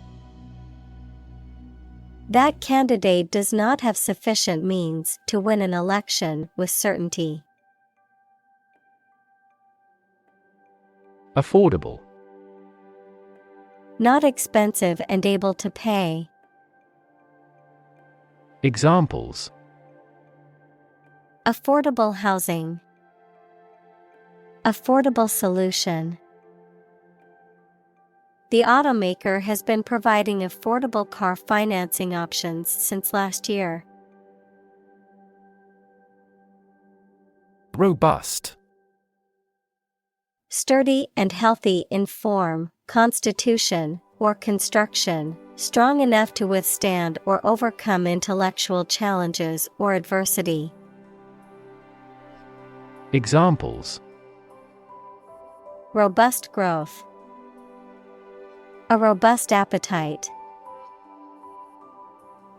That candidate does not have sufficient means to win an election with certainty. Affordable. Not expensive and able to pay. Examples: Affordable housing, affordable solution. The automaker has been providing affordable car financing options since last year. Robust. Sturdy and healthy in form, constitution, or construction, strong enough to withstand or overcome intellectual challenges or adversity. Examples: Robust growth, a robust appetite.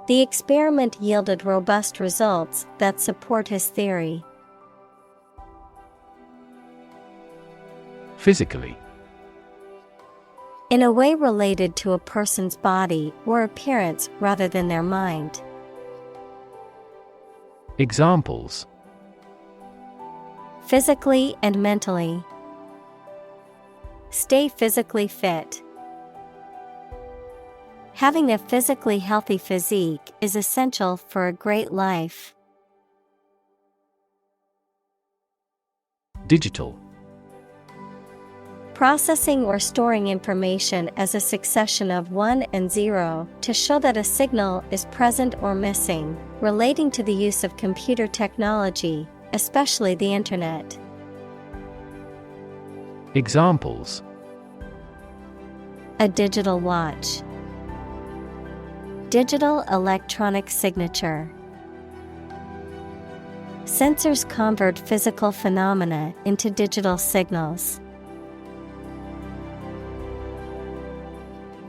The experiment yielded robust results that support his theory. Physically. In a way related to a person's body or appearance rather than their mind. Examples: Physically and mentally. Stay physically fit. Having a physically healthy physique is essential for a great life. Digital. Processing or storing information as a succession of 1 and 0 to show that a signal is present or missing, relating to the use of computer technology, especially the Internet. Examples: A digital watch. Digital electronic signature. Sensors convert physical phenomena into digital signals.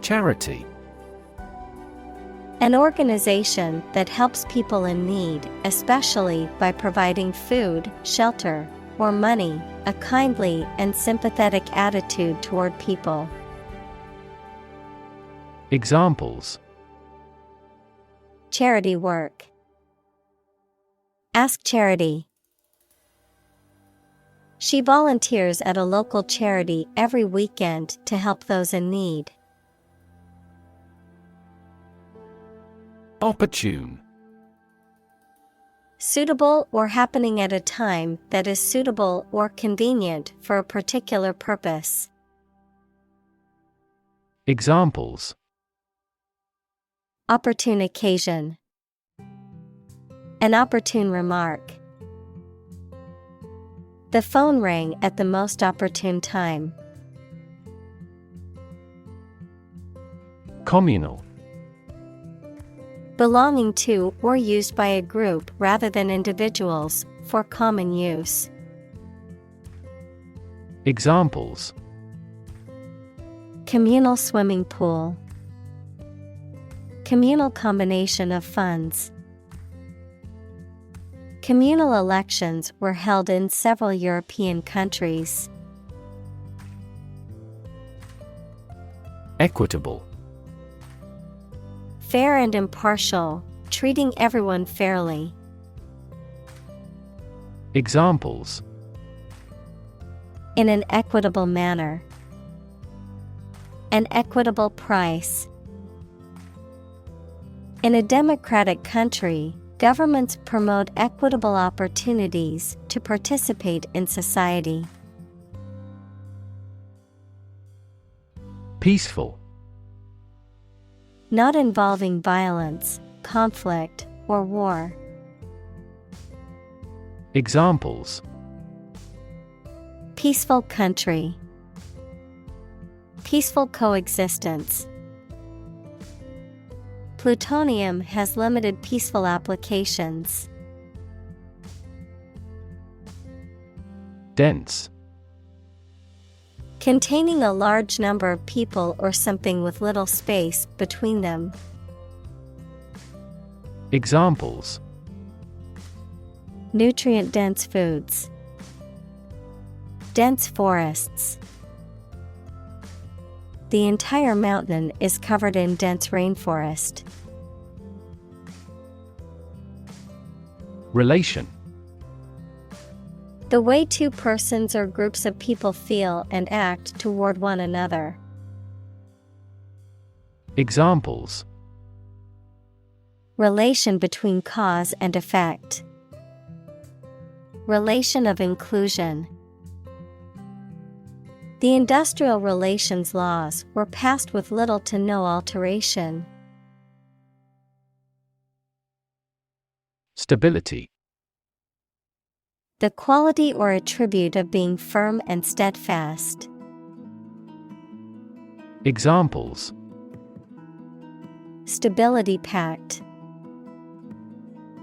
Charity. An organization that helps people in need, especially by providing food, shelter, or money, a kindly and sympathetic attitude toward people. Examples: Charity work. Ask charity. She volunteers at a local charity every weekend to help those in need. Opportune. Suitable or happening at a time that is suitable or convenient for a particular purpose. Examples: Opportune occasion. An opportune remark. The phone rang at the most opportune time. Communal. Belonging to or used by a group rather than individuals, for common use. Examples: Communal swimming pool. Communal combination of funds. Communal elections were held in several European countries. Equitable. Fair and impartial, treating everyone fairly. Examples: In an equitable manner. An equitable price. In a democratic country, governments promote equitable opportunities to participate in society. Peaceful. Not involving violence, conflict, or war. Examples: Peaceful country. Peaceful coexistence. Plutonium has limited peaceful applications. Dense. Containing a large number of people or something with little space between them. Examples: Nutrient-dense foods. Dense forests. The entire mountain is covered in dense rainforest. Relation. The way two persons or groups of people feel and act toward one another. Examples: Relation between cause and effect. Relation of inclusion. The industrial relations laws were passed with little to no alteration. Stability. The quality or attribute of being firm and steadfast. Examples: Stability pact.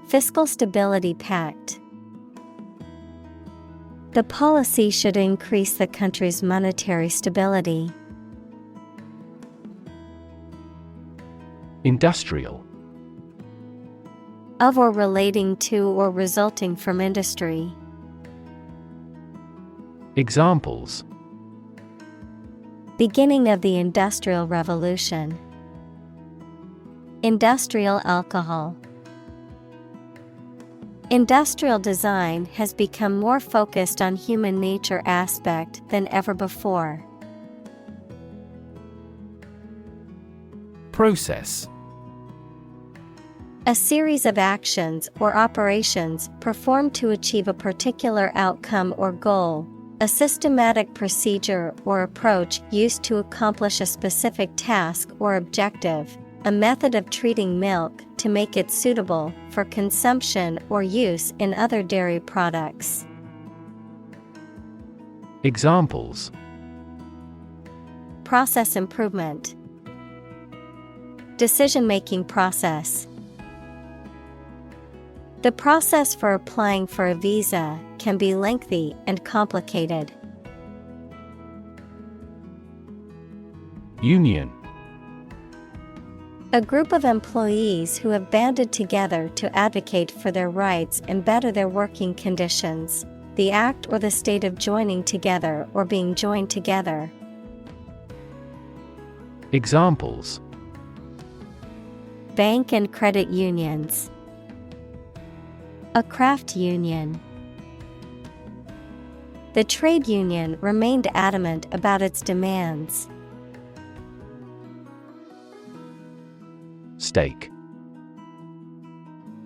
Fiscal stability pact. The policy should increase the country's monetary stability. Industrial. Of or relating to or resulting from industry. Examples: Beginning of the Industrial Revolution. Industrial alcohol. Industrial design has become more focused on human nature aspect than ever before. Process. A series of actions or operations performed to achieve a particular outcome or goal. A systematic procedure or approach used to accomplish a specific task or objective. A method of treating milk to make it suitable for consumption or use in other dairy products. Examples: Process improvement. Decision-making process. The process for applying for a visa can be lengthy and complicated. Union. A group of employees who have banded together to advocate for their rights and better their working conditions. The act or the state of joining together or being joined together. Examples: Bank and credit unions. A craft union. The trade union remained adamant about its demands. Stake.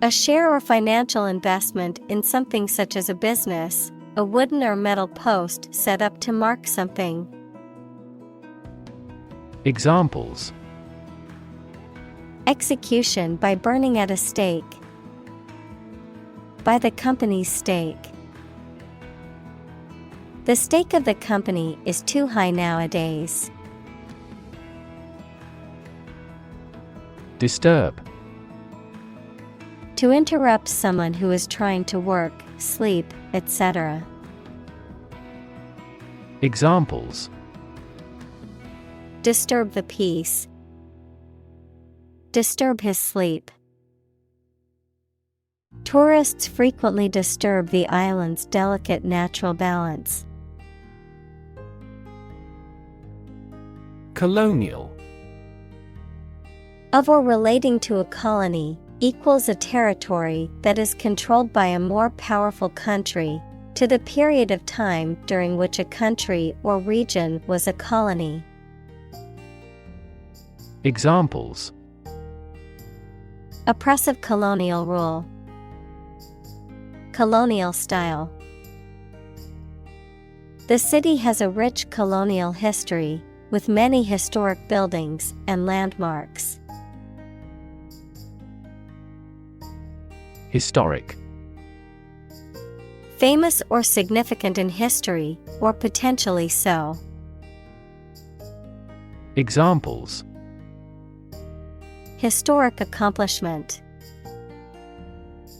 A share or financial investment in something such as a business, a wooden or metal post set up to mark something. Examples: Execution by burning at a stake. By the company's stake. The stake of the company is too high nowadays. Disturb. To interrupt someone who is trying to work, sleep, etc. Examples: Disturb the peace. Disturb his sleep. Tourists frequently disturb the island's delicate natural balance. Colonial. Of or relating to a colony, equals a territory that is controlled by a more powerful country, to the period of time during which a country or region was a colony. Examples: Oppressive colonial rule. Colonial style. The city has a rich colonial history, with many historic buildings and landmarks. Historic. Famous or significant in history, or potentially so. Examples: Historic accomplishment.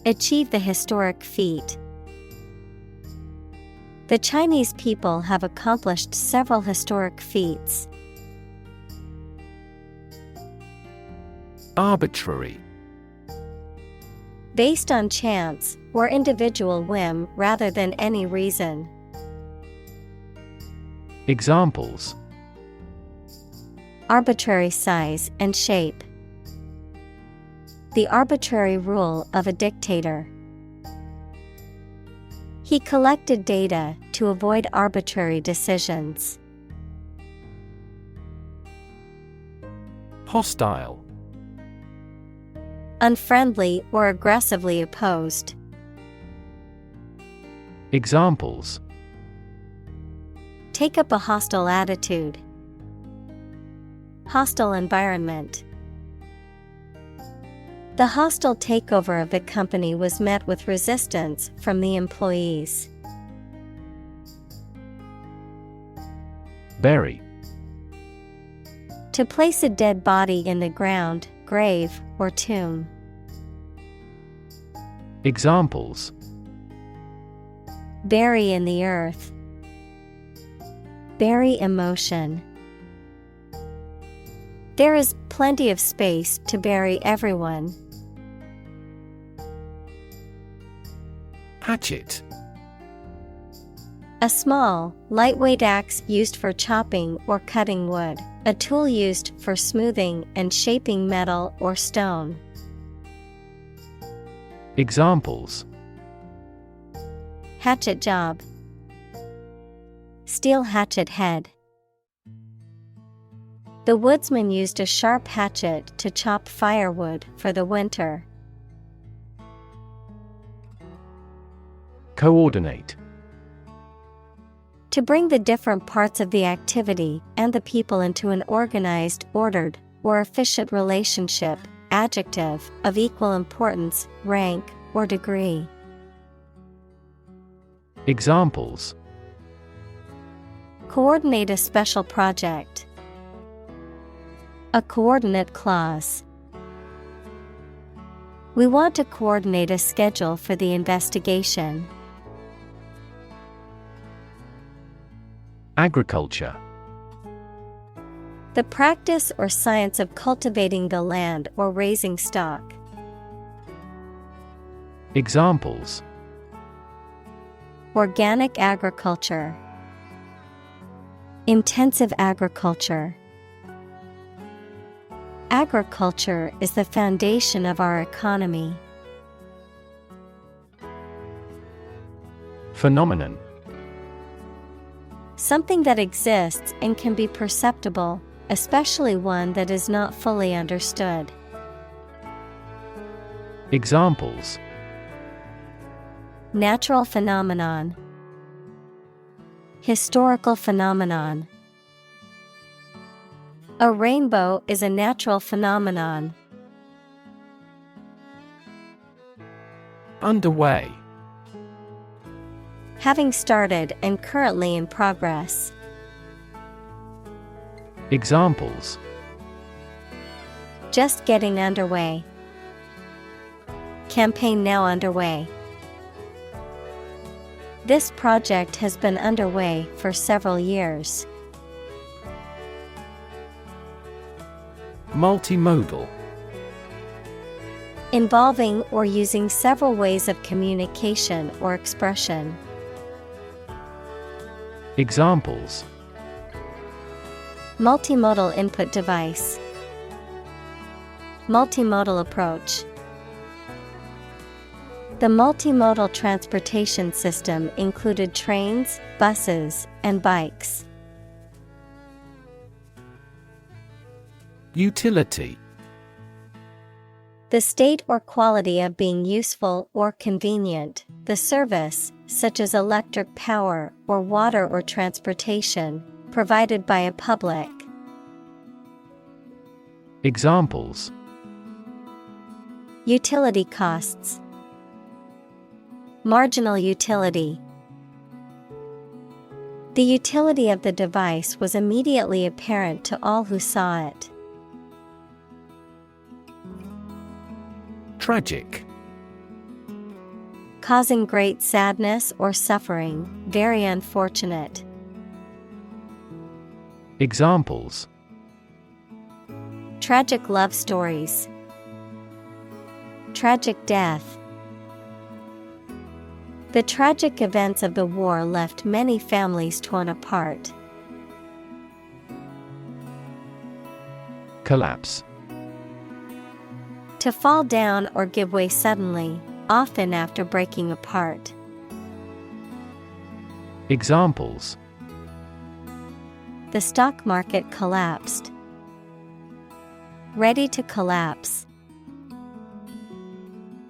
Achieve the historic feat. The Chinese people have accomplished several historic feats. Arbitrary. Based on chance, or individual whim rather than any reason. Examples: Arbitrary size and shape. The arbitrary rule of a dictator. He collected data to avoid arbitrary decisions. Hostile. Unfriendly or aggressively opposed. Examples: Take up a hostile attitude. Hostile environment. The hostile takeover of the company was met with resistance from the employees. Bury. To place a dead body in the ground, grave, or tomb. Examples: Bury in the earth. Bury emotion. There is plenty of space to bury everyone. Hatchet. A small, lightweight axe used for chopping or cutting wood, a tool used for smoothing and shaping metal or stone. Examples: Hatchet job. Steel hatchet head. The woodsman used a sharp hatchet to chop firewood for the winter. Coordinate. To bring the different parts of the activity and the people into an organized, ordered, or efficient relationship. Adjective, of equal importance, rank, or degree. Examples: Coordinate a special project. A coordinate clause. We want to coordinate a schedule for the investigation. Agriculture. The practice or science of cultivating the land or raising stock. Examples: Organic agriculture. Intensive agriculture. Agriculture is the foundation of our economy. Phenomenon. Something that exists and can be perceptible, especially one that is not fully understood. Examples: natural phenomenon, historical phenomenon. A rainbow is a natural phenomenon. Underway. Having started and currently in progress. Examples: just getting underway. Campaign now underway. This project has been underway for several years. Multimodal. Involving or using several ways of communication or expression. Examples: multimodal input device. Multimodal approach. The multimodal transportation system included trains, buses, and bikes. Utility. The state or quality of being useful or convenient, the service, such as electric power or water or transportation, provided by a public. Examples: utility costs. Marginal utility. The utility of the device was immediately apparent to all who saw it. Tragic. Causing great sadness or suffering, very unfortunate. Examples: tragic love stories. Tragic death. The tragic events of the war left many families torn apart. Collapse. To fall down or give way suddenly, often after breaking apart. Examples: the stock market collapsed. Ready to collapse.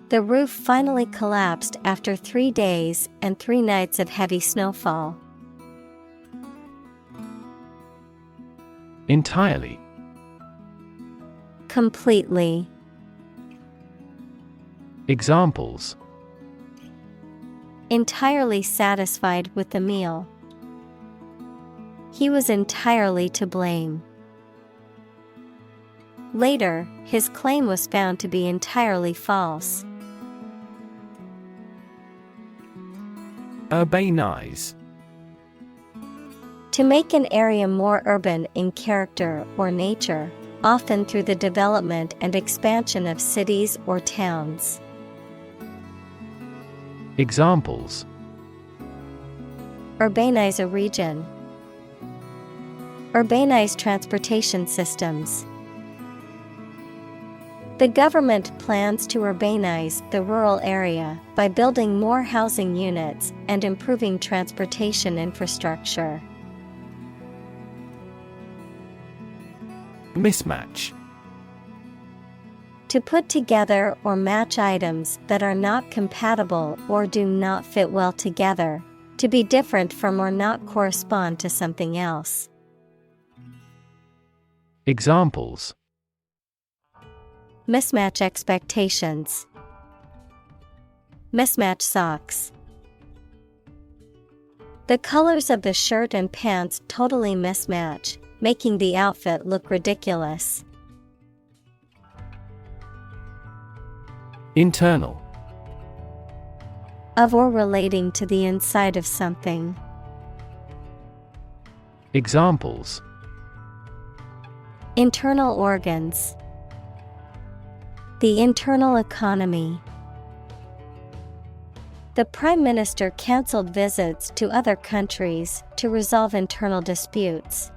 The roof finally collapsed after 3 days and 3 nights of heavy snowfall. Entirely. Completely. Examples: entirely satisfied with the meal. He was entirely to blame. Later, his claim was found to be entirely false. Urbanize. To make an area more urban in character or nature, often through the development and expansion of cities or towns. Examples: urbanize a region. Urbanize transportation systems. The government plans to urbanize the rural area by building more housing units and improving transportation infrastructure. Mismatch. To put together or match items that are not compatible or do not fit well together. To be different from or not correspond to something else. Examples: mismatch expectations. Mismatch socks. The colors of the shirt and pants totally mismatch, making the outfit look ridiculous. Internal. Of or relating to the inside of something. Examples: internal organs. The internal economy. The Prime Minister cancelled visits to other countries to resolve internal disputes.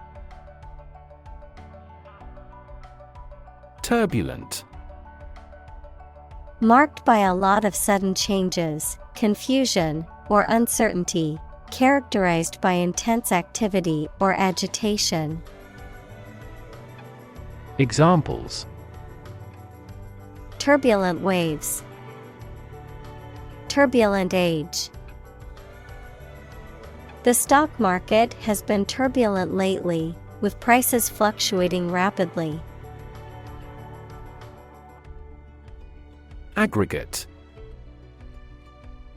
Turbulent. Marked by a lot of sudden changes, confusion, or uncertainty, characterized by intense activity or agitation. Examples: turbulent waves. Turbulent age. The stock market has been turbulent lately, with prices fluctuating rapidly. Aggregate.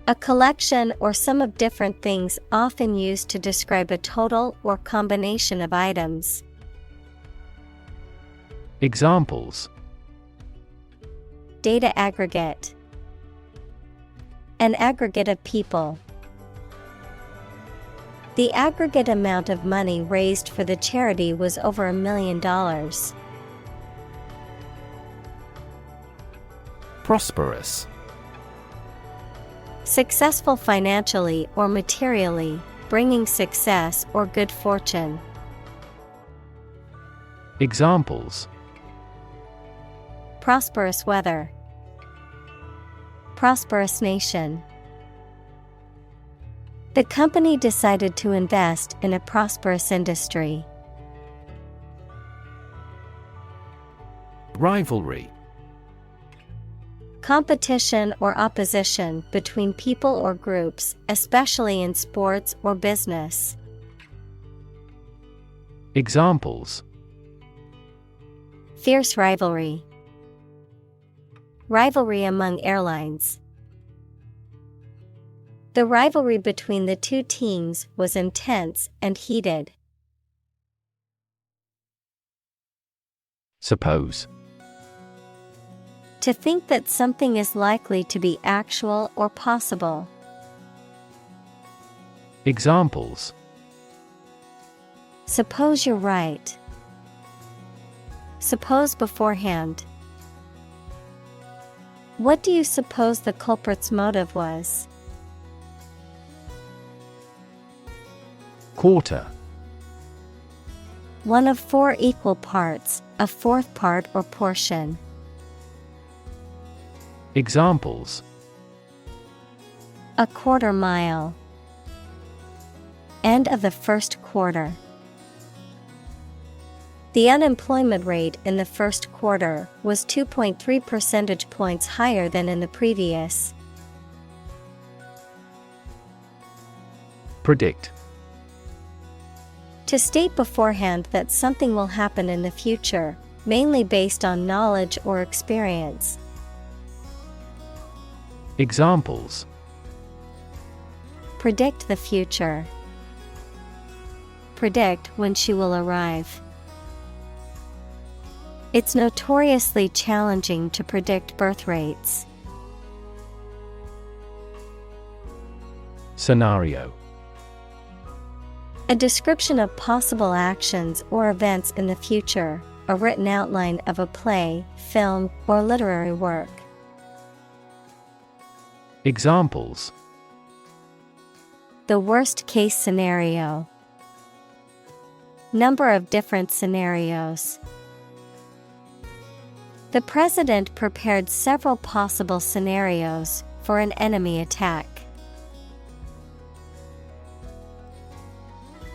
A collection or sum of different things often used to describe a total or combination of items. Examples: Data aggregate. An aggregate of people. The aggregate amount of money raised for the charity was over $1 million. Prosperous. Successful financially or materially, bringing success or good fortune. Examples: Prosperous weather. Prosperous nation. The company decided to invest in a prosperous industry. Rivalry. Competition or opposition between people or groups, especially in sports or business. Examples: Fierce rivalry. Rivalry among airlines. The rivalry between the two teams was intense and heated. Suppose. To think that something is likely to be actual or possible. Examples: Suppose you're right. Suppose beforehand. What do you suppose the culprit's motive was? Quarter. One of 4 equal parts, a fourth part or portion. Examples: A quarter mile. End of the first quarter. The unemployment rate in the first quarter was 2.3 percentage points higher than in the previous. Predict. To state beforehand that something will happen in the future, mainly based on knowledge or experience. Examples: Predict the future. Predict when she will arrive. It's notoriously challenging to predict birth rates. Scenario. A description of possible actions or events in the future, a written outline of a play, film, or literary work. Examples: The worst case scenario. Number of different scenarios. The president prepared several possible scenarios for an enemy attack.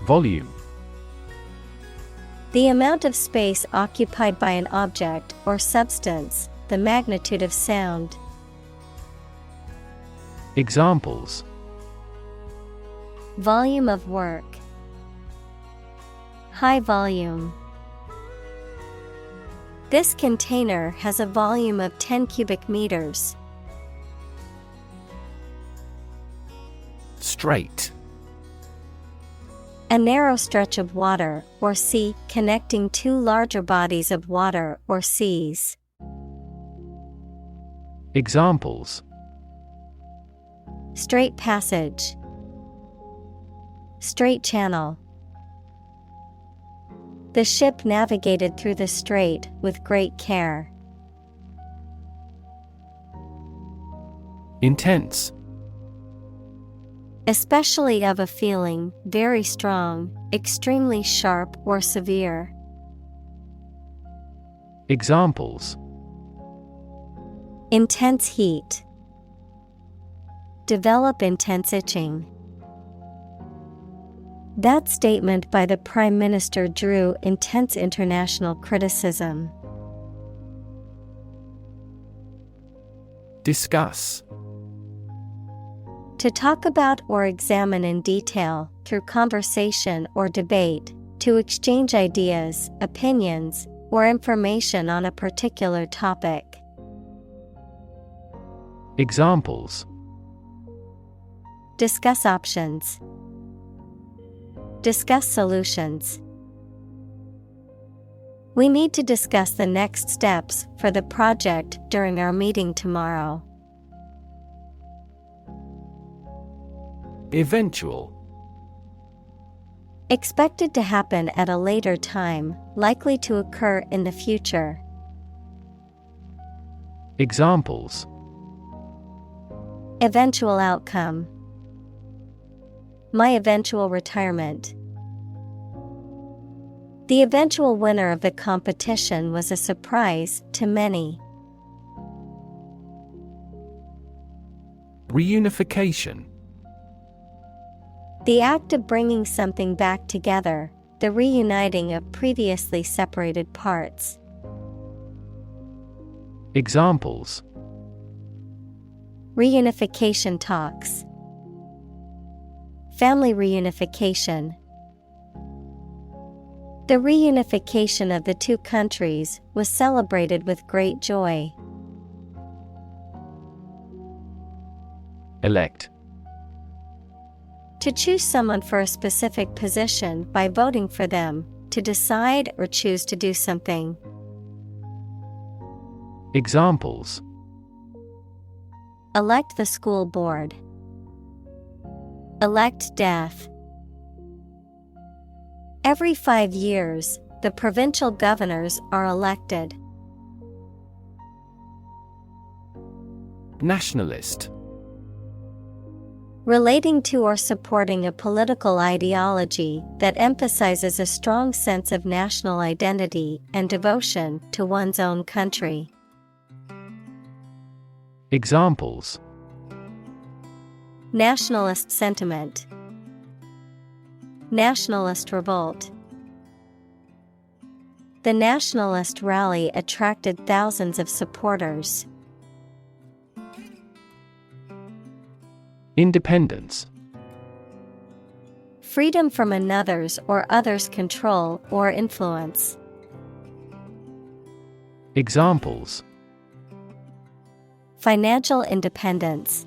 Volume. The amount of space occupied by an object or substance, the magnitude of sound. Examples: Volume of work. High volume. This container has a volume of 10 cubic meters. Straight. A narrow stretch of water or sea connecting two larger bodies of water or seas. Examples: Straight passage. Straight channel. The ship navigated through the strait with great care. Intense. Especially of a feeling, very strong, extremely sharp or severe. Examples: Intense heat. Develop intense itching. That statement by the Prime Minister drew intense international criticism. Discuss. To talk about or examine in detail, through conversation or debate, to exchange ideas, opinions, or information on a particular topic. Examples: Discuss options. Discuss solutions. We need to discuss the next steps for the project during our meeting tomorrow. Eventual. Expected to happen at a later time, likely to occur in the future. Examples: Eventual outcome. My eventual retirement. The eventual winner of the competition was a surprise to many. Reunification. The act of bringing something back together, the reuniting of previously separated parts. Examples: Reunification talks. Family reunification. The reunification of the two countries was celebrated with great joy. Elect. To choose someone for a specific position by voting for them, to decide or choose to do something. Examples: Elect the school board. Elect death. Every 5 years, the provincial governors are elected. Nationalist. Relating to or supporting a political ideology that emphasizes a strong sense of national identity and devotion to one's own country. Examples: Nationalist sentiment. Nationalist revolt. The nationalist rally attracted thousands of supporters. Independence. Freedom from another's or others' control or influence. Examples: Financial independence.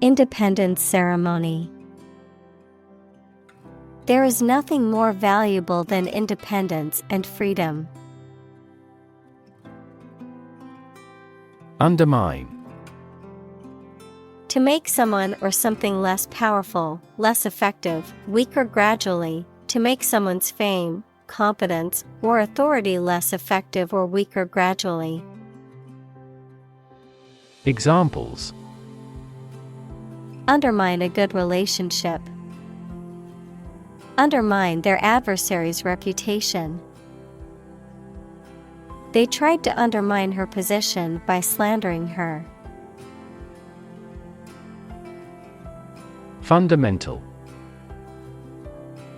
Independence ceremony. There is nothing more valuable than independence and freedom. Undermine. To make someone or something less powerful, less effective, weaker gradually, to make someone's fame, competence, or authority less effective or weaker gradually. Examples: Undermine a good relationship. Undermine their adversary's reputation. They tried to undermine her position by slandering her. Fundamental.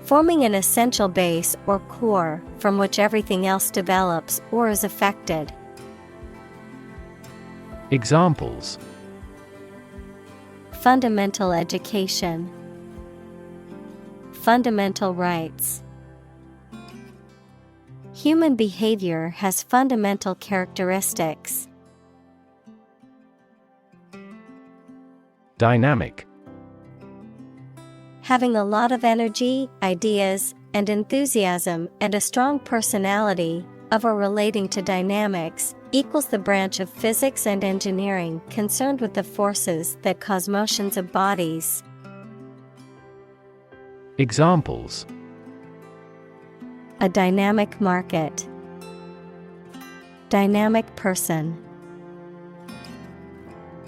Forming an essential base or core from which everything else develops or is affected. Examples: Fundamental education. Fundamental rights. Human behavior has fundamental characteristics. Dynamic. Having a lot of energy, ideas, and enthusiasm and a strong personality, of or relating to dynamics, equals the branch of physics and engineering concerned with the forces that cause motions of bodies. Examples: A dynamic market. Dynamic person.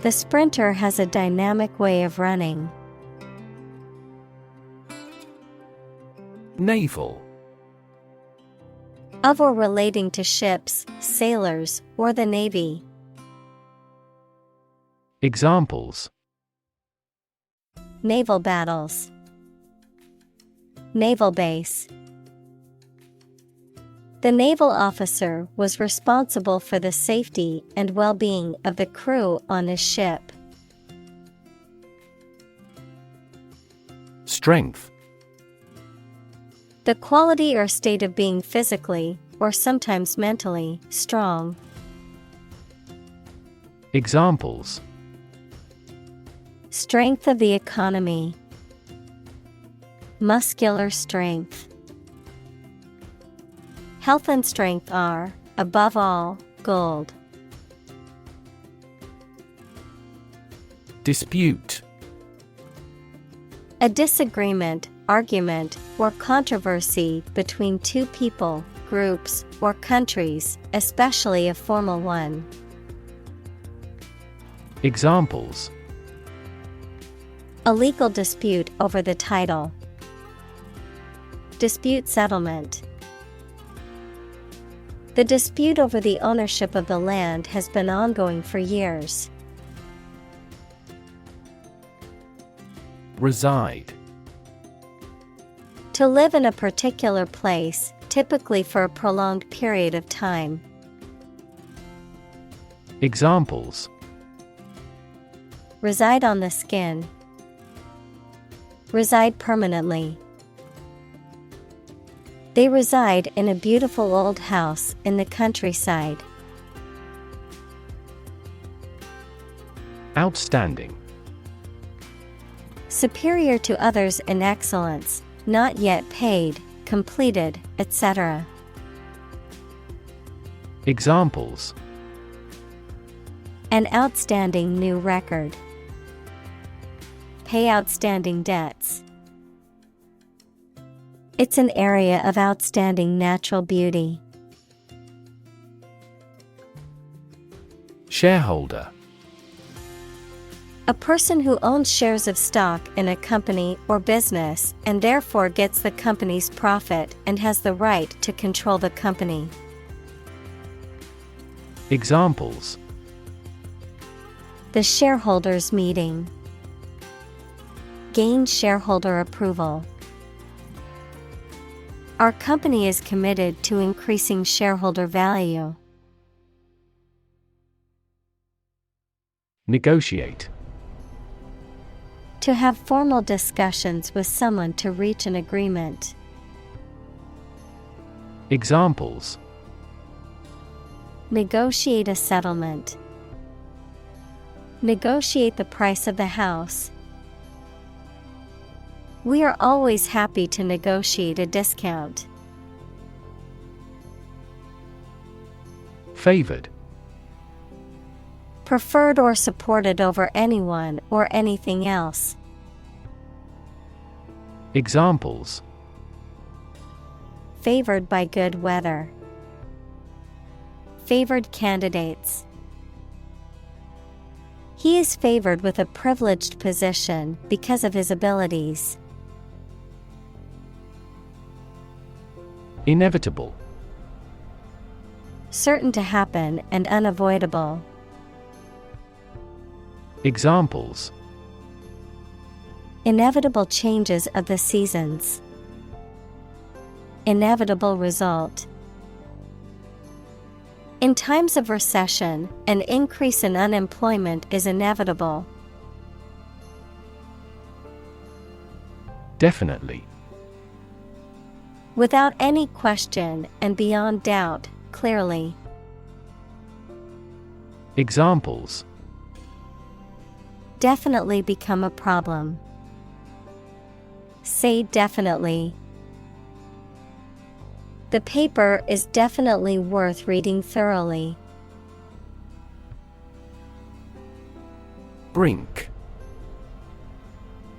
The sprinter has a dynamic way of running. Naval. Of or relating to ships, sailors, or the Navy. Examples: Naval battles. Naval base. The naval officer was responsible for the safety and well-being of the crew on his ship. Strength. The quality or state of being physically, or sometimes mentally, strong. Examples: Strength of the economy. Muscular strength. Health and strength are, above all, gold. Dispute. A disagreement, argument, or controversy between two people, groups, or countries, especially a formal one. Examples: A legal dispute over the title. Dispute settlement. The dispute over the ownership of the land has been ongoing for years. Reside. To live in a particular place, typically for a prolonged period of time. Examples: Reside on the skin. Reside permanently. They reside in a beautiful old house in the countryside. Outstanding. Superior to others in excellence, not yet paid, completed, etc. Examples: An outstanding new record. Pay outstanding debts. It's an area of outstanding natural beauty. Shareholder. A person who owns shares of stock in a company or business and therefore gets the company's profit and has the right to control the company. Examples: The shareholders' meeting. Gain shareholder approval. Our company is committed to increasing shareholder value. Negotiate. To have formal discussions with someone to reach an agreement. Examples: Negotiate a settlement. Negotiate the price of the house. We are always happy to negotiate a discount. Favored. Preferred or supported over anyone or anything else. Examples: Favored by good weather. Favored candidates. He is favored with a privileged position because of his abilities. Inevitable. Certain to happen and unavoidable. Examples: Inevitable changes of the seasons. Inevitable result. In times of recession, an increase in unemployment is inevitable. Definitely. Without any question and beyond doubt, clearly. Examples: Definitely become a problem. Say definitely. The paper is definitely worth reading thoroughly. Brink.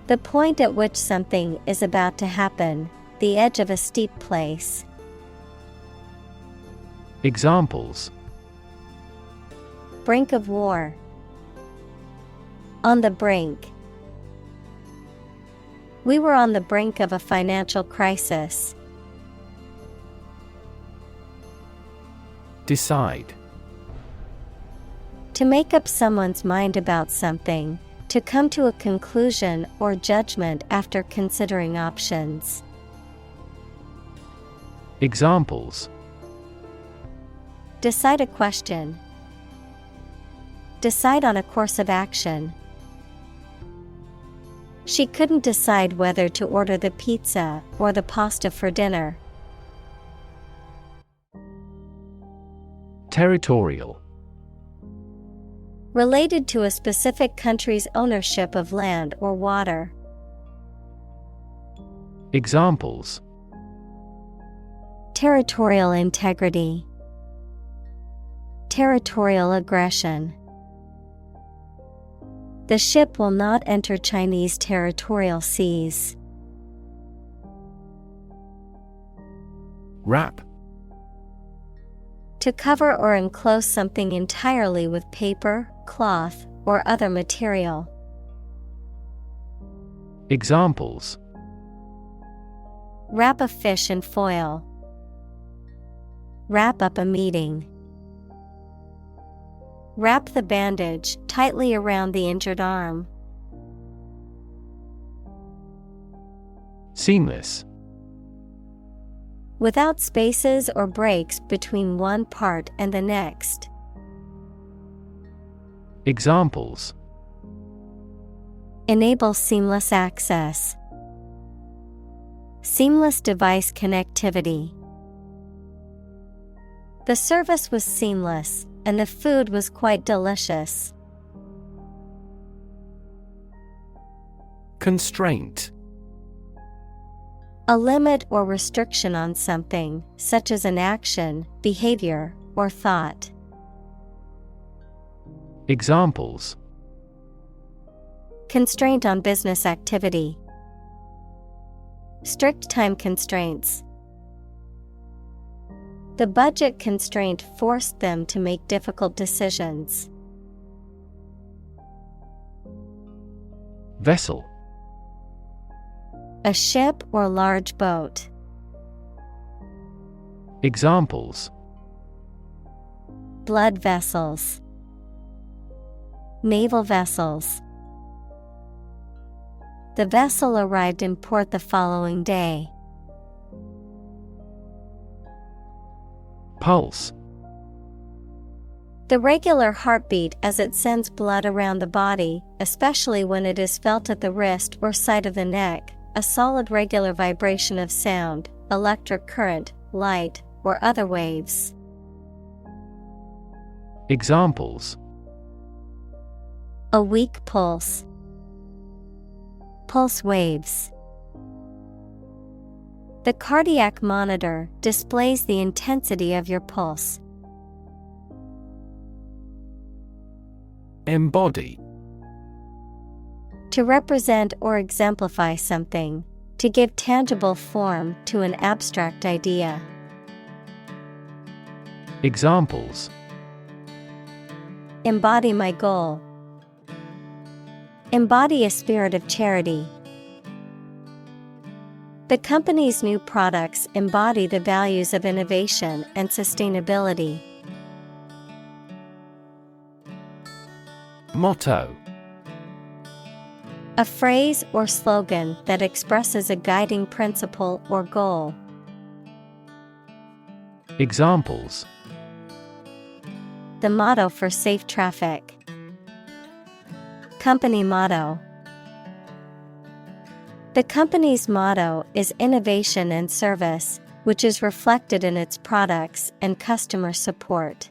The point at which something is about to happen, the edge of a steep place. Examples: Brink of war. On the brink. We were on the brink of a financial crisis. Decide. To make up someone's mind about something, to come to a conclusion or judgment after considering options. Examples: Decide a question. Decide on a course of action. She couldn't decide whether to order the pizza or the pasta for dinner. Territorial. Related to a specific country's ownership of land or water. Examples: Territorial integrity. Territorial aggression. The ship will not enter Chinese territorial seas. Wrap. To cover or enclose something entirely with paper, cloth, or other material. Examples: Wrap a fish in foil. Wrap up a meeting. Wrap the bandage tightly around the injured arm. Seamless. Without spaces or breaks between one part and the next. Examples: Enable seamless access. Seamless device connectivity. The service was seamless, and the food was quite delicious. Constraint. A limit or restriction on something, such as an action, behavior, or thought. Examples: Constraint on business activity. Strict time constraints. The budget constraint forced them to make difficult decisions. Vessel. A ship or large boat. Examples: Blood vessels. Naval vessels. The vessel arrived in port the following day. Pulse. The regular heartbeat as it sends blood around the body, especially when it is felt at the wrist or side of the neck, a solid regular vibration of sound, electric current, light, or other waves. Examples: A weak pulse. Pulse waves. The cardiac monitor displays the intensity of your pulse. Embody. To represent or exemplify something, to give tangible form to an abstract idea. Examples: Embody my goal. Embody a spirit of charity. The company's new products embody the values of innovation and sustainability. Motto. A phrase or slogan that expresses a guiding principle or goal. Examples: The motto for safe traffic. Company motto. The company's motto is innovation and service, which is reflected in its products and customer support.